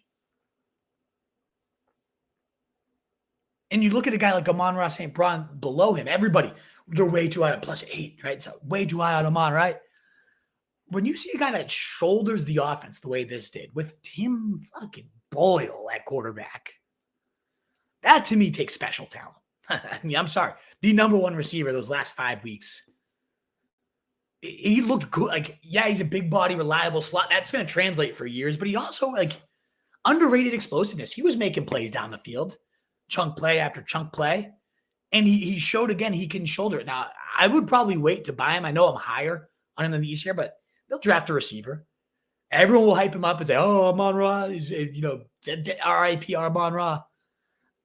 And you look at a guy like Amon-Ra St. Brown below him. Everybody, they're way too high at +8, right? So way too high on Amon, right? When you see a guy that shoulders the offense the way this did with Tim fucking Boyle at quarterback, that to me takes special talent. I mean, I'm sorry. The number one receiver those last 5 weeks, he looked good. Like, yeah, he's a big body, reliable slot. That's going to translate for years, but he also, underrated explosiveness. He was making plays down the field, chunk play after chunk play, and he showed again he can shoulder it. Now, I would probably wait to buy him. I know I'm higher on him than this year, but they'll draft a receiver. Everyone will hype him up and say, oh, Amon-Ra is, RIP Amon-Ra.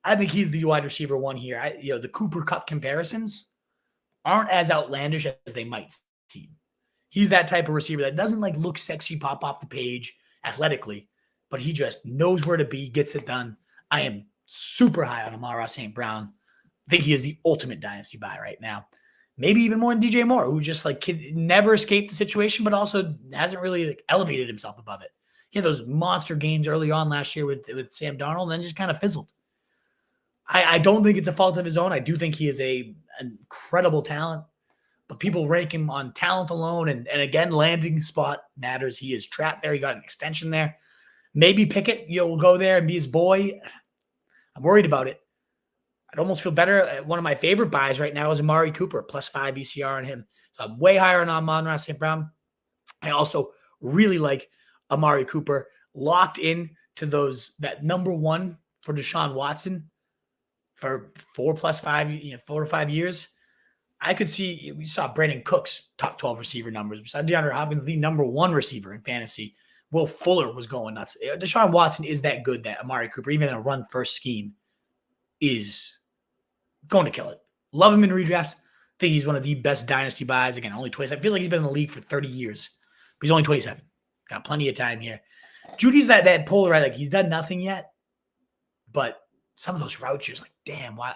I think he's the wide receiver one here. The Cooper Kupp comparisons aren't as outlandish as they might seem. He's that type of receiver that doesn't look sexy, pop off the page athletically, but he just knows where to be, gets it done. I am super high on Amon-Ra St. Brown. I think he is the ultimate dynasty buy right now. Maybe even more than DJ Moore, who just never escaped the situation, but also hasn't really elevated himself above it. He had those monster games early on last year with Sam Darnold, and then just kind of fizzled. I don't think it's a fault of his own. I do think he is an incredible talent, but people rank him on talent alone. And again, landing spot matters. He is trapped there. He got an extension there. Maybe Pickett, will go there and be his boy. I'm worried about it. I'd almost feel better. One of my favorite buys right now is Amari Cooper, +5 ECR on him. So I'm way higher on Amon-Ra St. Brown. I also really like Amari Cooper locked in to that number one for Deshaun Watson for 4 to 5 years. I could see, we saw Brandon Cooks top 12 receiver numbers. We saw DeAndre Hopkins, the number one receiver in fantasy. Will Fuller was going nuts. Deshaun Watson is that good that Amari Cooper, even in a run first scheme, is going to kill it. Love him in redraft. Think he's one of the best dynasty buys. Again, only 27. Feels like he's been in the league for 30 years, but he's only 27. Got plenty of time here. Judy's that polar, right? He's done nothing yet, but some of those routes, you're just damn, why?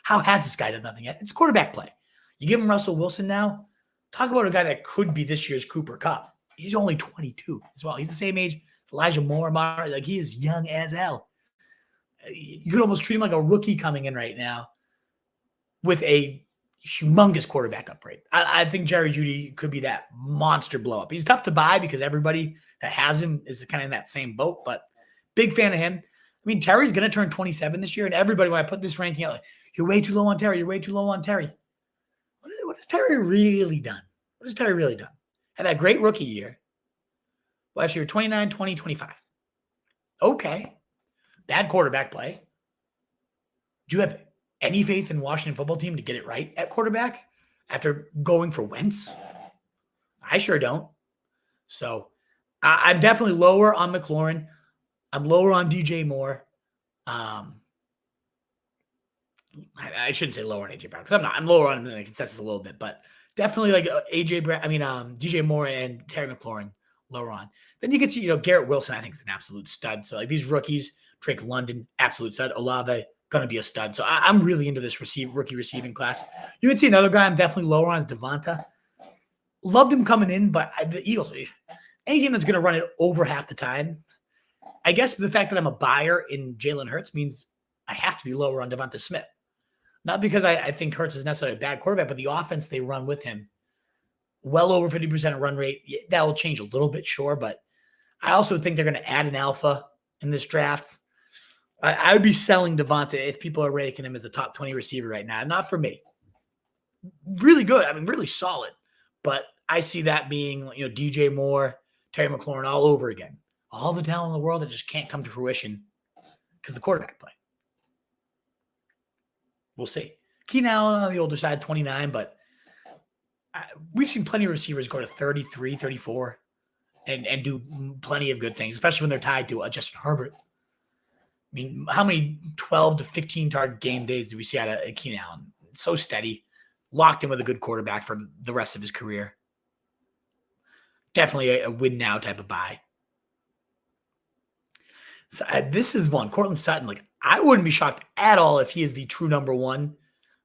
How has this guy done nothing yet? It's quarterback play. You give him Russell Wilson now. Talk about a guy that could be this year's Cooper Kupp. He's only 22 as well. He's the same age as Elijah Moore. Like, he is young as hell. You could almost treat him like a rookie coming in right now with a humongous quarterback upgrade. I think Jerry Jeudy could be that monster blow up. He's tough to buy because everybody that has him is kind of in that same boat, but big fan of him. I mean, Terry's going to turn 27 this year, and everybody, when I put this ranking out, like, you're way too low on Terry. You're way too low on Terry. What has Terry really done? What has Terry really done? Had that great rookie year. Last year, 29, 20, 25. Okay. Bad quarterback play. Do you have any faith in Washington football team to get it right at quarterback after going for Wentz? I sure don't. So I'm definitely lower on McLaurin. I'm lower on DJ Moore. I shouldn't say lower on AJ Brown because I'm not. I'm lower on the consensus a little bit, but definitely like DJ Moore and Terry McLaurin lower on. Then you get to, Garrett Wilson, I think is an absolute stud. So like these rookies, Drake London, absolute stud. Olave, going to be a stud. So I'm really into this rookie receiving class. You can see another guy I'm definitely lower on is Devonta. Loved him coming in, but the Eagles, any team that's going to run it over half the time, I guess the fact that I'm a buyer in Jalen Hurts means I have to be lower on Devonta Smith. Not because I think Hurts is necessarily a bad quarterback, but the offense they run with him, well over 50% run rate. That will change a little bit, sure, but I also think they're going to add an alpha in this draft. I would be selling Devonta if people are ranking him as a top 20 receiver right now. Not for me. Really good. I mean, really solid. But I see that being, DJ Moore, Terry McLaurin all over again. All the talent in the world that just can't come to fruition because of the quarterback play. We'll see. Keenan Allen on the older side, 29, but we've seen plenty of receivers go to 33, 34 and do plenty of good things, especially when they're tied to Justin Herbert. I mean, how many 12 to 15 target game days do we see out of Keenan Allen? So steady, locked in with a good quarterback for the rest of his career. Definitely a win now type of buy. So this is one, Cortland Sutton. Like, I wouldn't be shocked at all if he is the true number one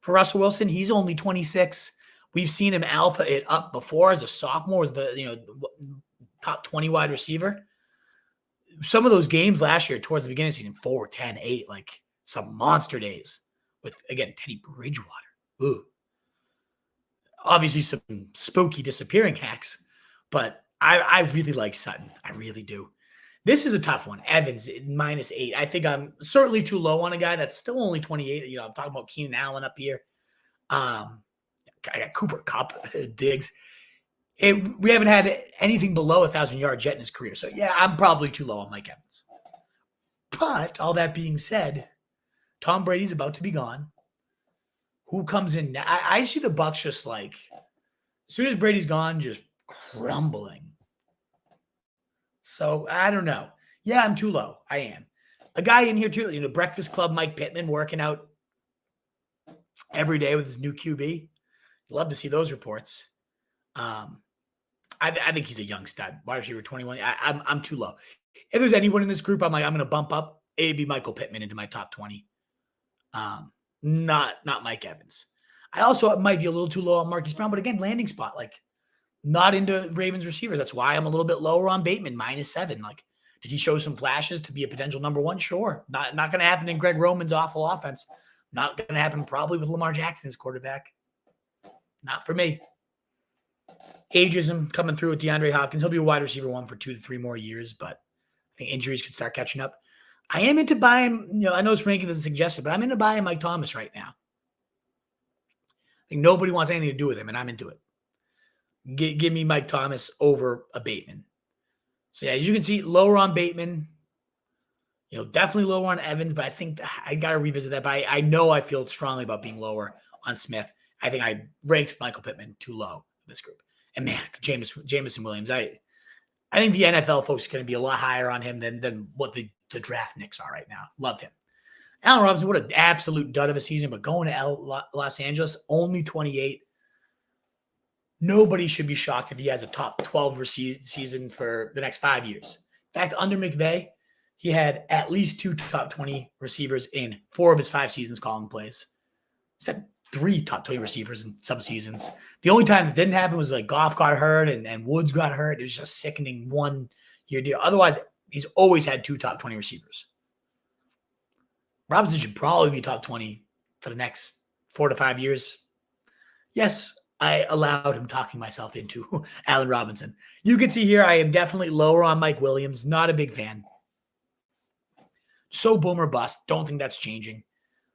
for Russell Wilson. He's only 26. We've seen him alpha it up before as a sophomore, as the top 20 wide receiver. Some of those games last year towards the beginning of the season, 4, 10, 8, like some monster days with, again, Teddy Bridgewater. Ooh. Obviously some spooky disappearing hacks, but I really like Sutton. I really do. This is a tough one. Evans, -8. I think I'm certainly too low on a guy that's still only 28. I'm talking about Keenan Allen up here. I got Cooper Kupp, Diggs. We haven't had anything below 1,000 yards yet in his career. So, yeah, I'm probably too low on Mike Evans. But all that being said, Tom Brady's about to be gone. Who comes in now? I see the Bucs just like, as soon as Brady's gone, just crumbling. So, I don't know. Yeah, I'm too low. I am. A guy in here, too, Breakfast Club Mike Pittman working out every day with his new QB. Love to see those reports. I think he's a young stud. Wide receiver 21. I'm too low. If there's anyone in this group, I'm going to bump up. It'd be Michael Pittman into my top 20. Not Mike Evans. I also might be a little too low on Marquise Brown, but again, landing spot, like not into Ravens receivers. That's why I'm a little bit lower on Bateman, -7. Like, did he show some flashes to be a potential number one? Sure. Not going to happen in Greg Roman's awful offense. Not going to happen probably with Lamar Jackson's quarterback. Not for me. Ageism coming through with DeAndre Hopkins. He'll be a wide receiver 1 for 2 to 3 more years, but I think injuries could start catching up. I am into buying, I know it's ranking doesn't suggest it, but I'm into buying Mike Thomas right now. I think nobody wants anything to do with him, and I'm into it. Give me Mike Thomas over a Bateman. So, yeah, as you can see, lower on Bateman. Definitely lower on Evans, but I think I got to revisit that. But I know I feel strongly about being lower on Smith. I think I ranked Michael Pittman too low in this group. And, man, Jameson Williams, I think the NFL folks are going to be a lot higher on him than what the draft Knicks are right now. Love him. Allen Robinson, what an absolute dud of a season, but going to Los Angeles, only 28. Nobody should be shocked if he has a top 12 season for the next 5 years. In fact, under McVay, he had at least 2 top 20 receivers in 4 of his 5 seasons calling plays. He's had 3 top 20 receivers in some seasons. The only time that didn't happen was like Goff got hurt and Woods got hurt. It was just sickening 1-year deal. Otherwise, he's always had 2 top 20 receivers. Robinson should probably be top 20 for the next 4 to 5 years. Yes, I allowed him talking myself into Allen Robinson. You can see here I am definitely lower on Mike Williams. Not a big fan. So boom or bust. Don't think that's changing.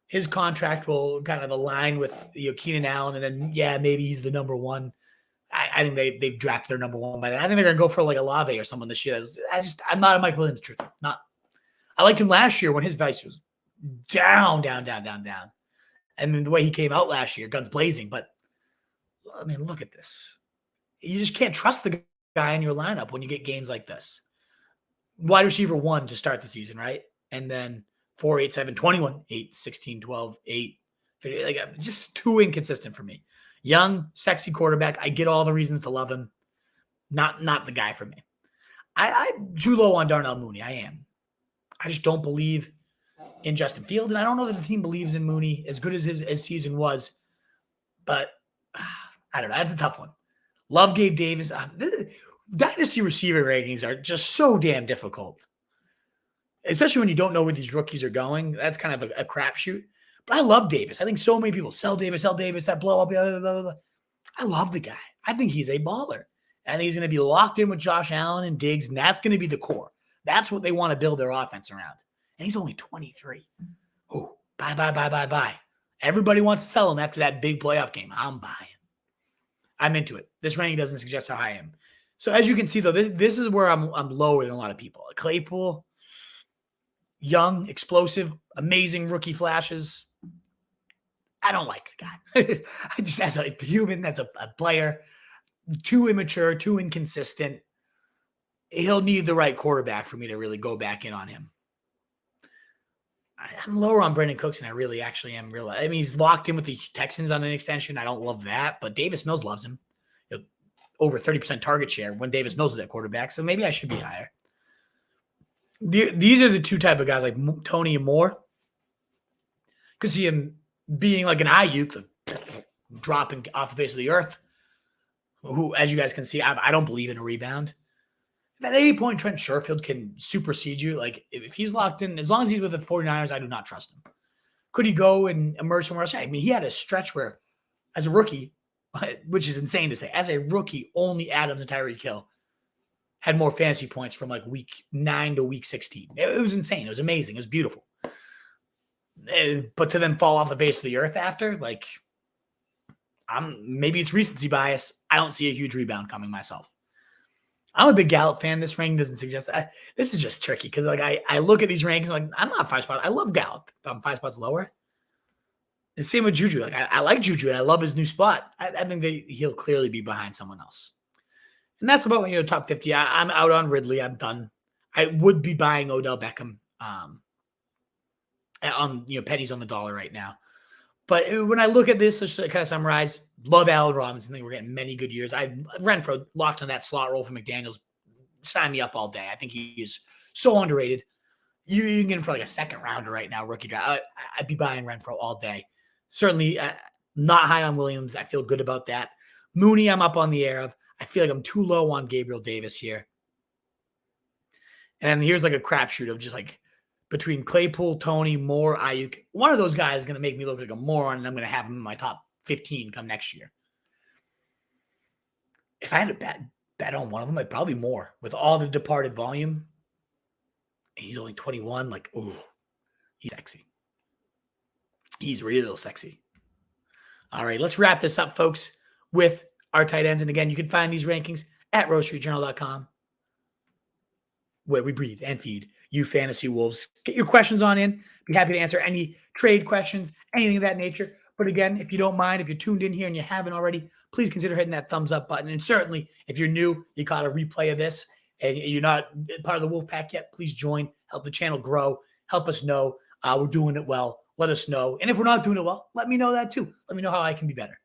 His contract will kind of align with Keenan Allen, and then, yeah, maybe he's the number one. I think they've drafted their number one by then. I think they're going to go for like a Olave or someone this year. I'm not a Mike Williams truth. Not. I liked him last year when his vice was down. And then the way he came out last year, guns blazing. But, I mean, look at this. You just can't trust the guy in your lineup when you get games like this. Wide receiver 1 to start the season, right? And then 4, 8, 7, 21, 8, 16, 12, 8. Like, just too inconsistent for me. Young, sexy quarterback. I get all the reasons to love him. Not the guy for me. I'm too low on Darnell Mooney. I am. I just don't believe in Justin Fields, and I don't know that the team believes in Mooney as good as his season was. But I don't know. That's a tough one. Love Gabe Davis. Dynasty receiver rankings are just so damn difficult, especially when you don't know where these rookies are going. That's kind of a crapshoot. But I love Davis. I think so many people sell Davis, that blow up. Blah, blah, blah, blah. I love the guy. I think he's a baller. I think he's going to be locked in with Josh Allen and Diggs, and that's going to be the core. That's what they want to build their offense around. And he's only 23. Oh, bye. Everybody wants to sell him after that big playoff game. I'm buying. I'm into it. This ranking doesn't suggest how high I am. So as you can see, though, this is where I'm lower than a lot of people. Claypool, young, explosive, amazing rookie flashes. I don't like the guy. I just, as a human, as a player, too immature, too inconsistent. He'll need the right quarterback for me to really go back in on him. I'm lower on Brandon Cooks, and I really actually am. I mean, he's locked in with the Texans on an extension. I don't love that, but Davis Mills loves him. Over 30% target share when Davis Mills is at quarterback, so maybe I should be higher. These are the 2 type of guys like Tony and Moore. Could see him being like an Ayuk, dropping off the face of the earth, who, as you guys can see, I don't believe in a rebound. That 80-point Trent Sherfield can supersede you. Like, if he's locked in, as long as he's with the 49ers, I do not trust him. Could he go and emerge somewhere else? I mean, he had a stretch where, as a rookie, which is insane to say, as a rookie, only Adams and Tyreek Hill had more fantasy points from like week 9 to week 16. It was insane. It was amazing. It was beautiful. But to then fall off the face of the earth after, like, maybe it's recency bias. I don't see a huge rebound coming myself. I'm a big Gallup fan. This ranking doesn't suggest that. This is just tricky because, like, I look at these rankings, I'm like, I'm not 5 spots. I love Gallup, but I'm 5 spots lower. And same with Juju. Like, I like Juju, and I love his new spot. I think he'll clearly be behind someone else. And that's about, top 50. I'm out on Ridley. I'm done. I would be buying Odell Beckham on pennies on the dollar right now. But when I look at this, just to kind of summarize, love Allen Robinson. I think we're getting many good years. Renfro locked on that slot role for McDaniels. Sign me up all day. I think he is so underrated. You can get him for like a second rounder right now, rookie draft. I'd be buying Renfro all day. Certainly not high on Williams. I feel good about that. Mooney, I'm up on the air of. I feel like I'm too low on Gabriel Davis here. And here's like a crapshoot of just like between Claypool, Tony, Moore, Ayuk. One of those guys is going to make me look like a moron, and I'm going to have him in my top 15 come next year. If I had to bet on one of them, I'd probably Moore. With all the departed volume, he's only 21. Like, ooh, he's sexy. He's real sexy. All right, let's wrap this up, folks, with our tight ends. And again, you can find these rankings at RoseStreetJournal.com, where we breathe and feed you fantasy wolves. Get your questions on in. Be happy to answer any trade questions, anything of that nature. But again, if you don't mind, if you're tuned in here and you haven't already, please consider hitting that thumbs up button. And certainly, if you're new, you caught a replay of this, and you're not part of the Wolf Pack yet, please join. Help the channel grow. Help us know we're doing it well. Let us know. And if we're not doing it well, let me know that too. Let me know how I can be better.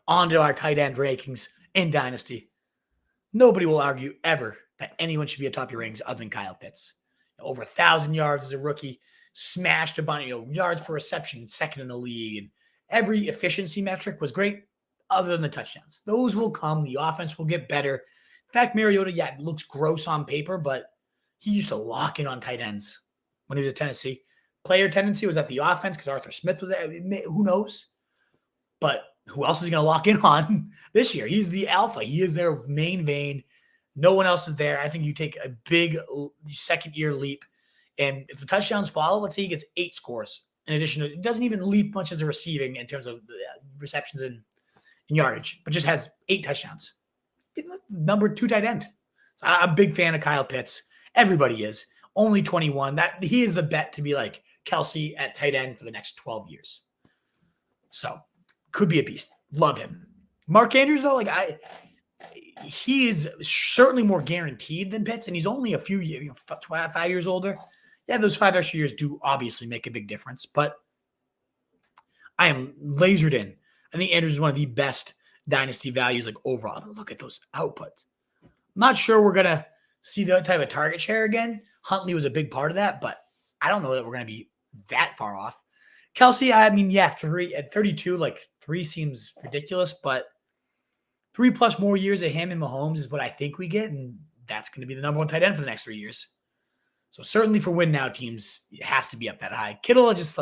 On to our tight end rankings in Dynasty. Nobody will argue ever that anyone should be atop your rankings other than Kyle Pitts. Over 1,000 yards as a rookie, smashed a bunch, yards per reception, second in the league, and every efficiency metric was great other than the touchdowns. Those will come. The offense will get better. In fact, Mariota, it looks gross on paper, but he used to lock in on tight ends when he was at Tennessee. Player tendency was at the offense because Arthur Smith was there. Who knows? But who else is he going to lock in on this year? He's the alpha. He is their main vein. No one else is there. I think you take a big second-year leap. And if the touchdowns follow, let's say he gets 8 scores. In addition to, it doesn't even leap much as a receiving in terms of receptions and yardage, but just has 8 touchdowns. Number 2 tight end. I'm a big fan of Kyle Pitts. Everybody is. Only 21. That he is the bet to be like Kelsey at tight end for the next 12 years. So could be a beast. Love him. Mark Andrews, though, he is certainly more guaranteed than Pitts, and he's only a few years, 5 years older. Yeah, those 5 extra years do obviously make a big difference, but I am lasered in. I think Andrews is one of the best dynasty values overall. But look at those outputs. I'm not sure we're going to see that type of target share again. Huntley was a big part of that, but I don't know that we're going to be that far off. Kelsey, 3 at 32, 3 seems ridiculous, but 3+ more years of him and Mahomes is what I think we get, and that's going to be the number 1 tight end for the next 3 years. So certainly for win now teams, it has to be up that high. Kittle, I just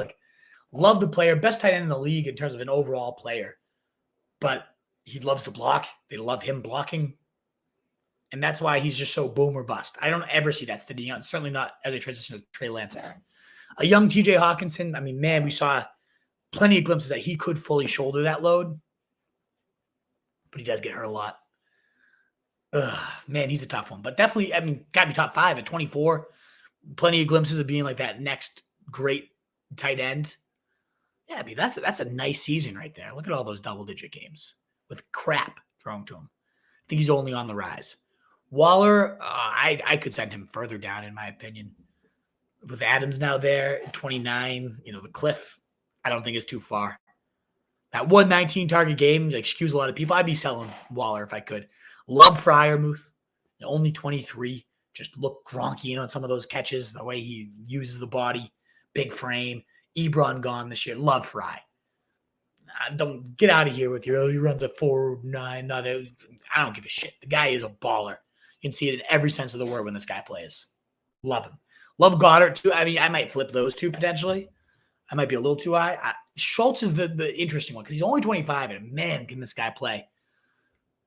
love the player, best tight end in the league in terms of an overall player, but he loves to block. They love him blocking, and that's why he's just so boom or bust. I don't ever see that steady out, certainly not as a transition to Trey Lance era. A young TJ Hawkinson, we saw plenty of glimpses that he could fully shoulder that load, but he does get hurt a lot. He's a tough one. But definitely, got to be top 5 at 24. Plenty of glimpses of being that next great tight end. Yeah, that's a nice season right there. Look at all those double-digit games with crap thrown to him. I think he's only on the rise. Waller, I could send him further down, in my opinion. With Adams now there, 29, the cliff, I don't think is too far. That 119 target game skews a lot of people. I'd be selling Waller if I could. Love Freiermuth, only 23. Just look Gronkian on some of those catches, the way he uses the body, big frame. Ebron gone this year. Love Fry. Don't get out of here with he runs a 4.9. No, I don't give a shit. The guy is a baller. You can see it in every sense of the word when this guy plays. Love him. Love Goddard, too. I might flip those two potentially. I might be a little too high. Schultz is the interesting one because he's only 25, and man, can this guy play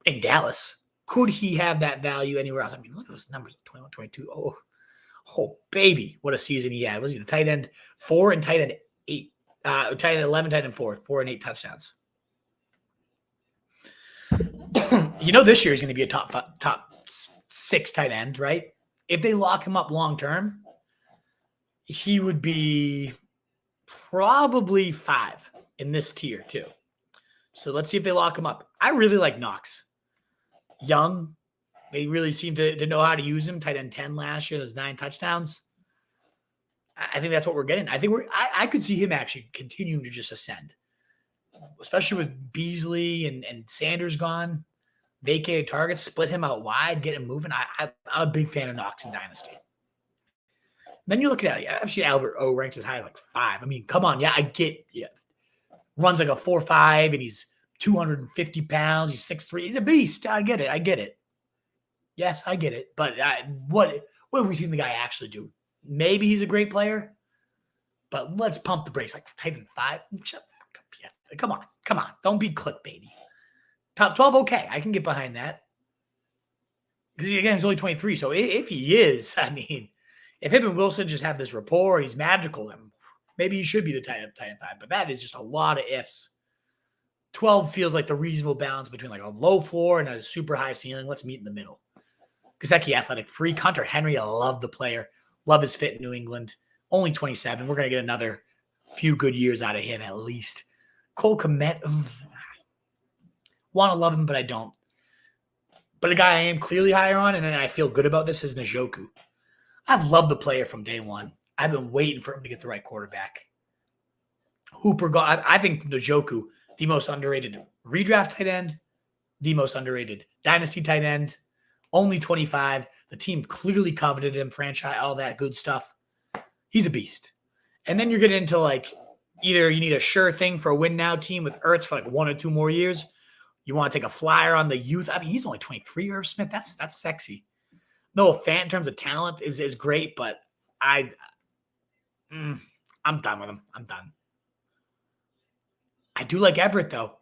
in Dallas. Could he have that value anywhere else? Look at those numbers, 21, 22. Oh, baby, what a season he had. Was he the tight end 4 and tight end 8? Tight end 11, tight end 4 and 8 touchdowns. This year he's going to be a top 6 tight end, right? If they lock him up long term, he would be probably 5 in this tier too. So let's see if they lock him up. I really like Knox. Young. They really seem to know how to use him. Tight end 10 last year. Those 9 touchdowns. I think that's what we're getting. I think I could see him actually continuing to just ascend, especially with Beasley and Sanders gone. Vacated targets, split him out wide, get him moving. I'm a big fan of Knox in Dynasty. Then you look at it. I've seen Albert O ranked as high as 5. Come on. Yeah, I get runs like a 4.5, and he's 250 pounds. He's 6'3". He's a beast. I get it. Yes, I get it. But what have we seen the guy actually do? Maybe he's a great player, but let's pump the brakes. Tight end 5. Shut the fuck up. Yeah. Come on. Don't be clickbaity. Top 12, okay. I can get behind that. Because, again, he's only 23. So if he is, if him and Wilson just have this rapport, he's magical, then maybe he should be the tight end 5. But that is just a lot of ifs. 12 feels like the reasonable balance between a low floor and a super high ceiling. Let's meet in the middle. Gesicki, athletic freak. Hunter Henry, I love the player. Love his fit in New England. Only 27. We're going to get another few good years out of him at least. Cole Kmet. Want to love him, but I don't. But a guy I am clearly higher on, and I feel good about this, is Njoku. I've loved the player from day one. I've been waiting for him to get the right quarterback. Hooper, I think Njoku, the most underrated redraft tight end, the most underrated dynasty tight end. only 25. The team clearly coveted him, franchise, all that good stuff. He's a beast. And then you're getting into like either you need a sure thing for a win now team with Ertz for like 1 or 2 more years. You want to take a flyer on the youth. I mean, he's only 23. Irv Smith, that's sexy. No, fan in terms of talent is great, but I'm done with him. I'm done. I do like Everett though.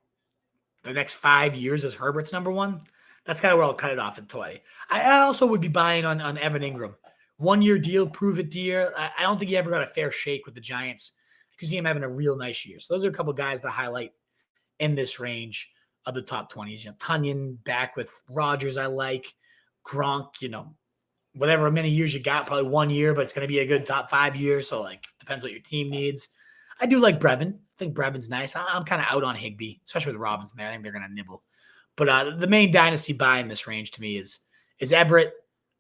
The next 5 years as Herbert's number one. That's kind of where I'll cut it off at 20. I also would be buying on Evan Ingram. 1-year deal, prove it deal. I don't think he ever got a fair shake with the Giants. You can see him having a real nice year. So those are a couple guys to highlight in this range of the top 20s. You know, Tunyon back with Rodgers, I like. Gronk, whatever many years you got, probably 1 year, but it's going to be a good top 5 years. So, depends what your team needs. I do like Brevin. I think Brevin's nice. I'm kind of out on Higbee, especially with Robinson there. I think they're going to nibble. But the main dynasty buy in this range to me is Everett.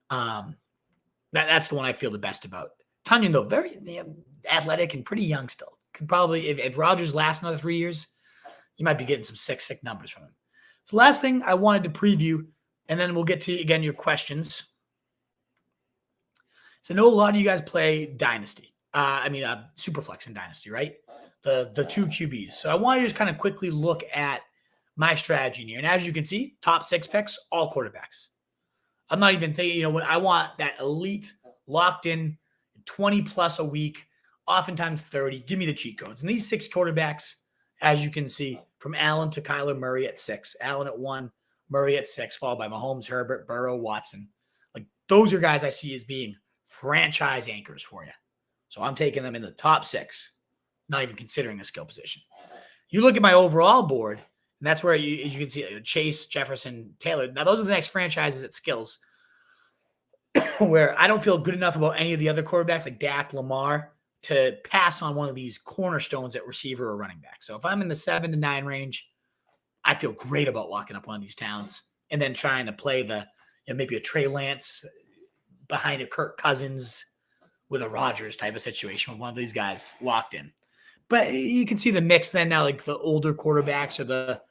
That's the one I feel the best about. Tunyon, though, very athletic and pretty young still. Could probably, if Rodgers lasts another 3 years, you might be getting some sick numbers from him. So last thing I wanted to preview, and then we'll get to, again, your questions. So I know a lot of you guys play Dynasty. SuperFlex in Dynasty, right? The 2 QBs. So I want to just kind of quickly look at my strategy here. And as you can see, top 6 picks, all quarterbacks. I'm not even thinking, when I want that elite, locked in, 20 plus a week, oftentimes 30. Give me the cheat codes. And these 6 quarterbacks, as you can see, from Allen to Kyler Murray at 6. Allen at 1, Murray at 6, followed by Mahomes, Herbert, Burrow, Watson. Those are guys I see as being franchise anchors for you. So I'm taking them in the top 6, not even considering a skill position. You look at my overall board, and that's where, as you can see, Chase, Jefferson, Taylor. Now, those are the next franchises at skills where I don't feel good enough about any of the other quarterbacks like Dak, Lamar, to pass on one of these cornerstones at receiver or running back. So if I'm in the 7 to 9 range, I feel great about locking up one of these talents and then trying to play maybe a Trey Lance behind a Kirk Cousins with a Rodgers type of situation with one of these guys locked in. But you can see the mix then now, like the older quarterbacks or the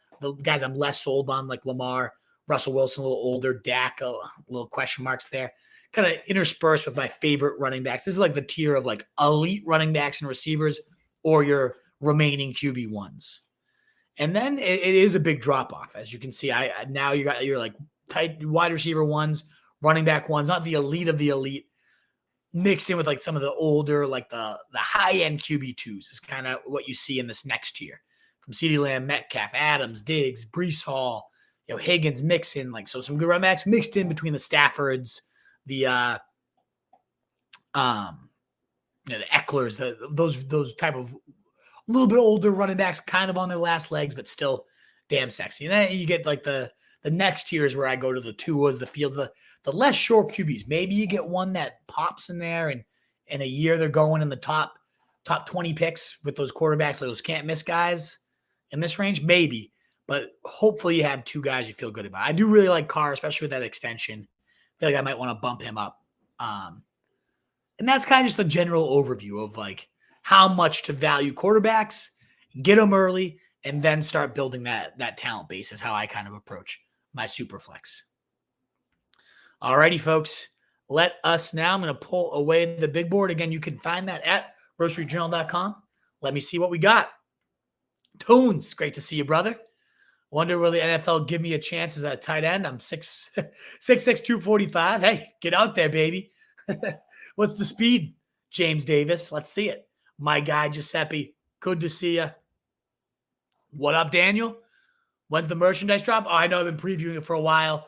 guys I'm less sold on, like Lamar, Russell Wilson, a little older, Dak, a little question marks there, kind of interspersed with my favorite running backs. This is like the tier of like elite running backs and receivers or your remaining QB1s. And then it is a big drop off. As you can see, now you're like tight wide receiver 1s, running back 1s, not the elite of the elite, mixed in with like some of the older, like the high-end QB2s is kind of what you see in this next tier. From CeeDee Lamb, Metcalf, Adams, Diggs, Breece Hall, Higgins mix in, so some good running backs mixed in between the Staffords, the Ecklers, those type of a little bit older running backs kind of on their last legs, but still damn sexy. And then you get like the next tier is where I go to the Tuas, the Fields, the less sure QBs. Maybe you get one that pops in there and in a year they're going in the top 20 picks with those quarterbacks, like those can't miss guys in this range. Maybe, but hopefully you have 2 guys you feel good about. I do really like Carr, especially with that extension. I feel like I might want to bump him up. And that's kind of just the general overview of like how much to value quarterbacks, get them early, and then start building that talent base is how I kind of approach my SuperFlex. Alrighty, folks. Let us now. I'm going to pull away the big board. Again, you can find that at groceryjournal.com. Let me see what we got. Toons, great to see you, brother. Wonder will the NFL give me a chance as a tight end? I'm 6'6", 245. Hey, get out there, baby. What's the speed, James Davis? Let's see it. My guy, Giuseppe, good to see you. What up, Daniel? When's the merchandise drop? Oh, I know I've been previewing it for a while.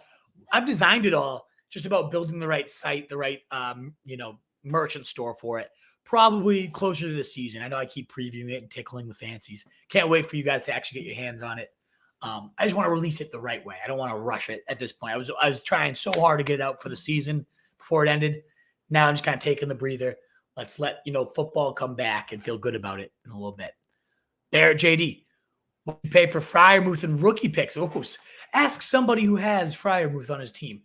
I've designed it all. Just about building the right site, the right, merchant store for it. Probably closer to the season. I know I keep previewing it and tickling the fancies. Can't wait for you guys to actually get your hands on it. I just want to release it the right way. I don't want to rush it at this point. I was trying so hard to get it out for the season before it ended. Now I'm just kind of taking the breather. Let's let football come back and feel good about it in a little bit. Barrett JD, what do you pay for Freiermuth and rookie picks? Oh, ask somebody who has Freiermuth on his team.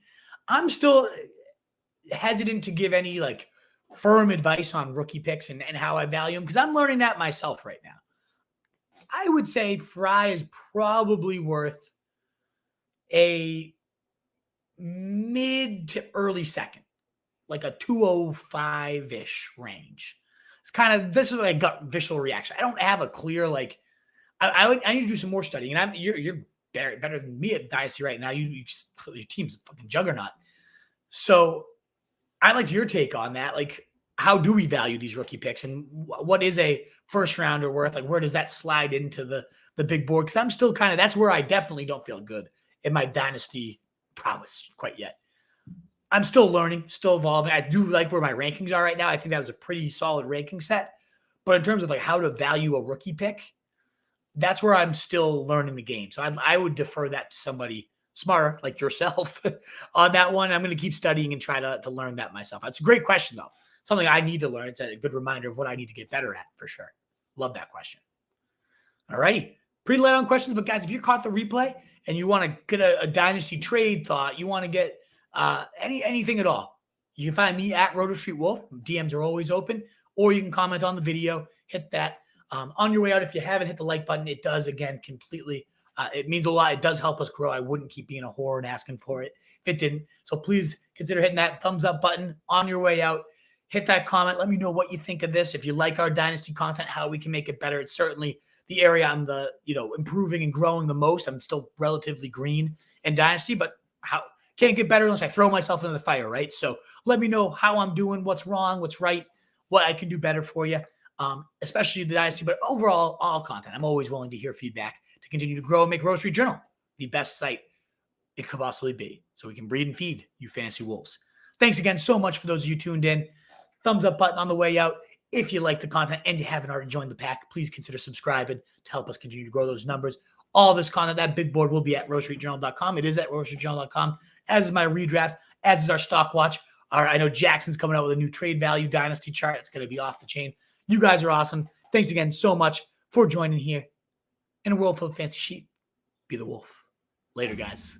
I'm still hesitant to give any firm advice on rookie picks and how I value them because I'm learning that myself right now. I would say Fry is probably worth a mid to early second, like a 205-ish range. It's kind of, this is my gut visual reaction. I don't have a clear, like, I need to do some more studying. And you're better than me at Dynasty right now. Your team's a fucking juggernaut. So I liked your take on that. Like, how do we value these rookie picks, and what is a first rounder worth? Like, where does that slide into the big board? Because I'm still kind of, that's where I definitely don't feel good in my Dynasty prowess quite yet. I'm still learning, still evolving. I do like where my rankings are right now. I think that was a pretty solid ranking set. But in terms of like how to value a rookie pick, that's where I'm still learning the game. So I would defer that to somebody smarter like yourself on that one. I'm going to keep studying and try to learn that myself. It's a great question, though. Something I need to learn. It's a good reminder of what I need to get better at, for sure. Love that question. All righty. Pretty light on questions, but guys, if you caught the replay and you want to get a Dynasty trade thought, you want to get anything at all, you can find me at RotoStreetWolf. DMs are always open, or you can comment on the video, hit that. On your way out, if you haven't hit the like button, it does, again, completely. It means a lot. It does help us grow. I wouldn't keep being a whore and asking for it if it didn't. So please consider hitting that thumbs up button on your way out. Hit that comment. Let me know what you think of this. If you like our Dynasty content, how we can make it better. It's certainly the area I'm improving and growing the most. I'm still relatively green in Dynasty, but can't get better unless I throw myself into the fire, right? So let me know how I'm doing, what's wrong, what's right, what I can do better for you, especially the Dynasty, but overall, all content. I'm always willing to hear feedback to continue to grow and make Roto Street Journal the best site it could possibly be, so we can breed and feed you fantasy wolves. Thanks again so much for those of you tuned in. Thumbs up button on the way out. If you like the content and you haven't already joined the pack, please consider subscribing to help us continue to grow those numbers. All this content, that big board, will be at RotoStreetJournal.com. It is at RotoStreetJournal.com, as is my redraft, as is our stock watch. I know Jackson's coming out with a new trade value Dynasty chart. It's going to be off the chain. You guys are awesome. Thanks again so much for joining here in a world full of fancy sheep. Be the wolf. Later, guys.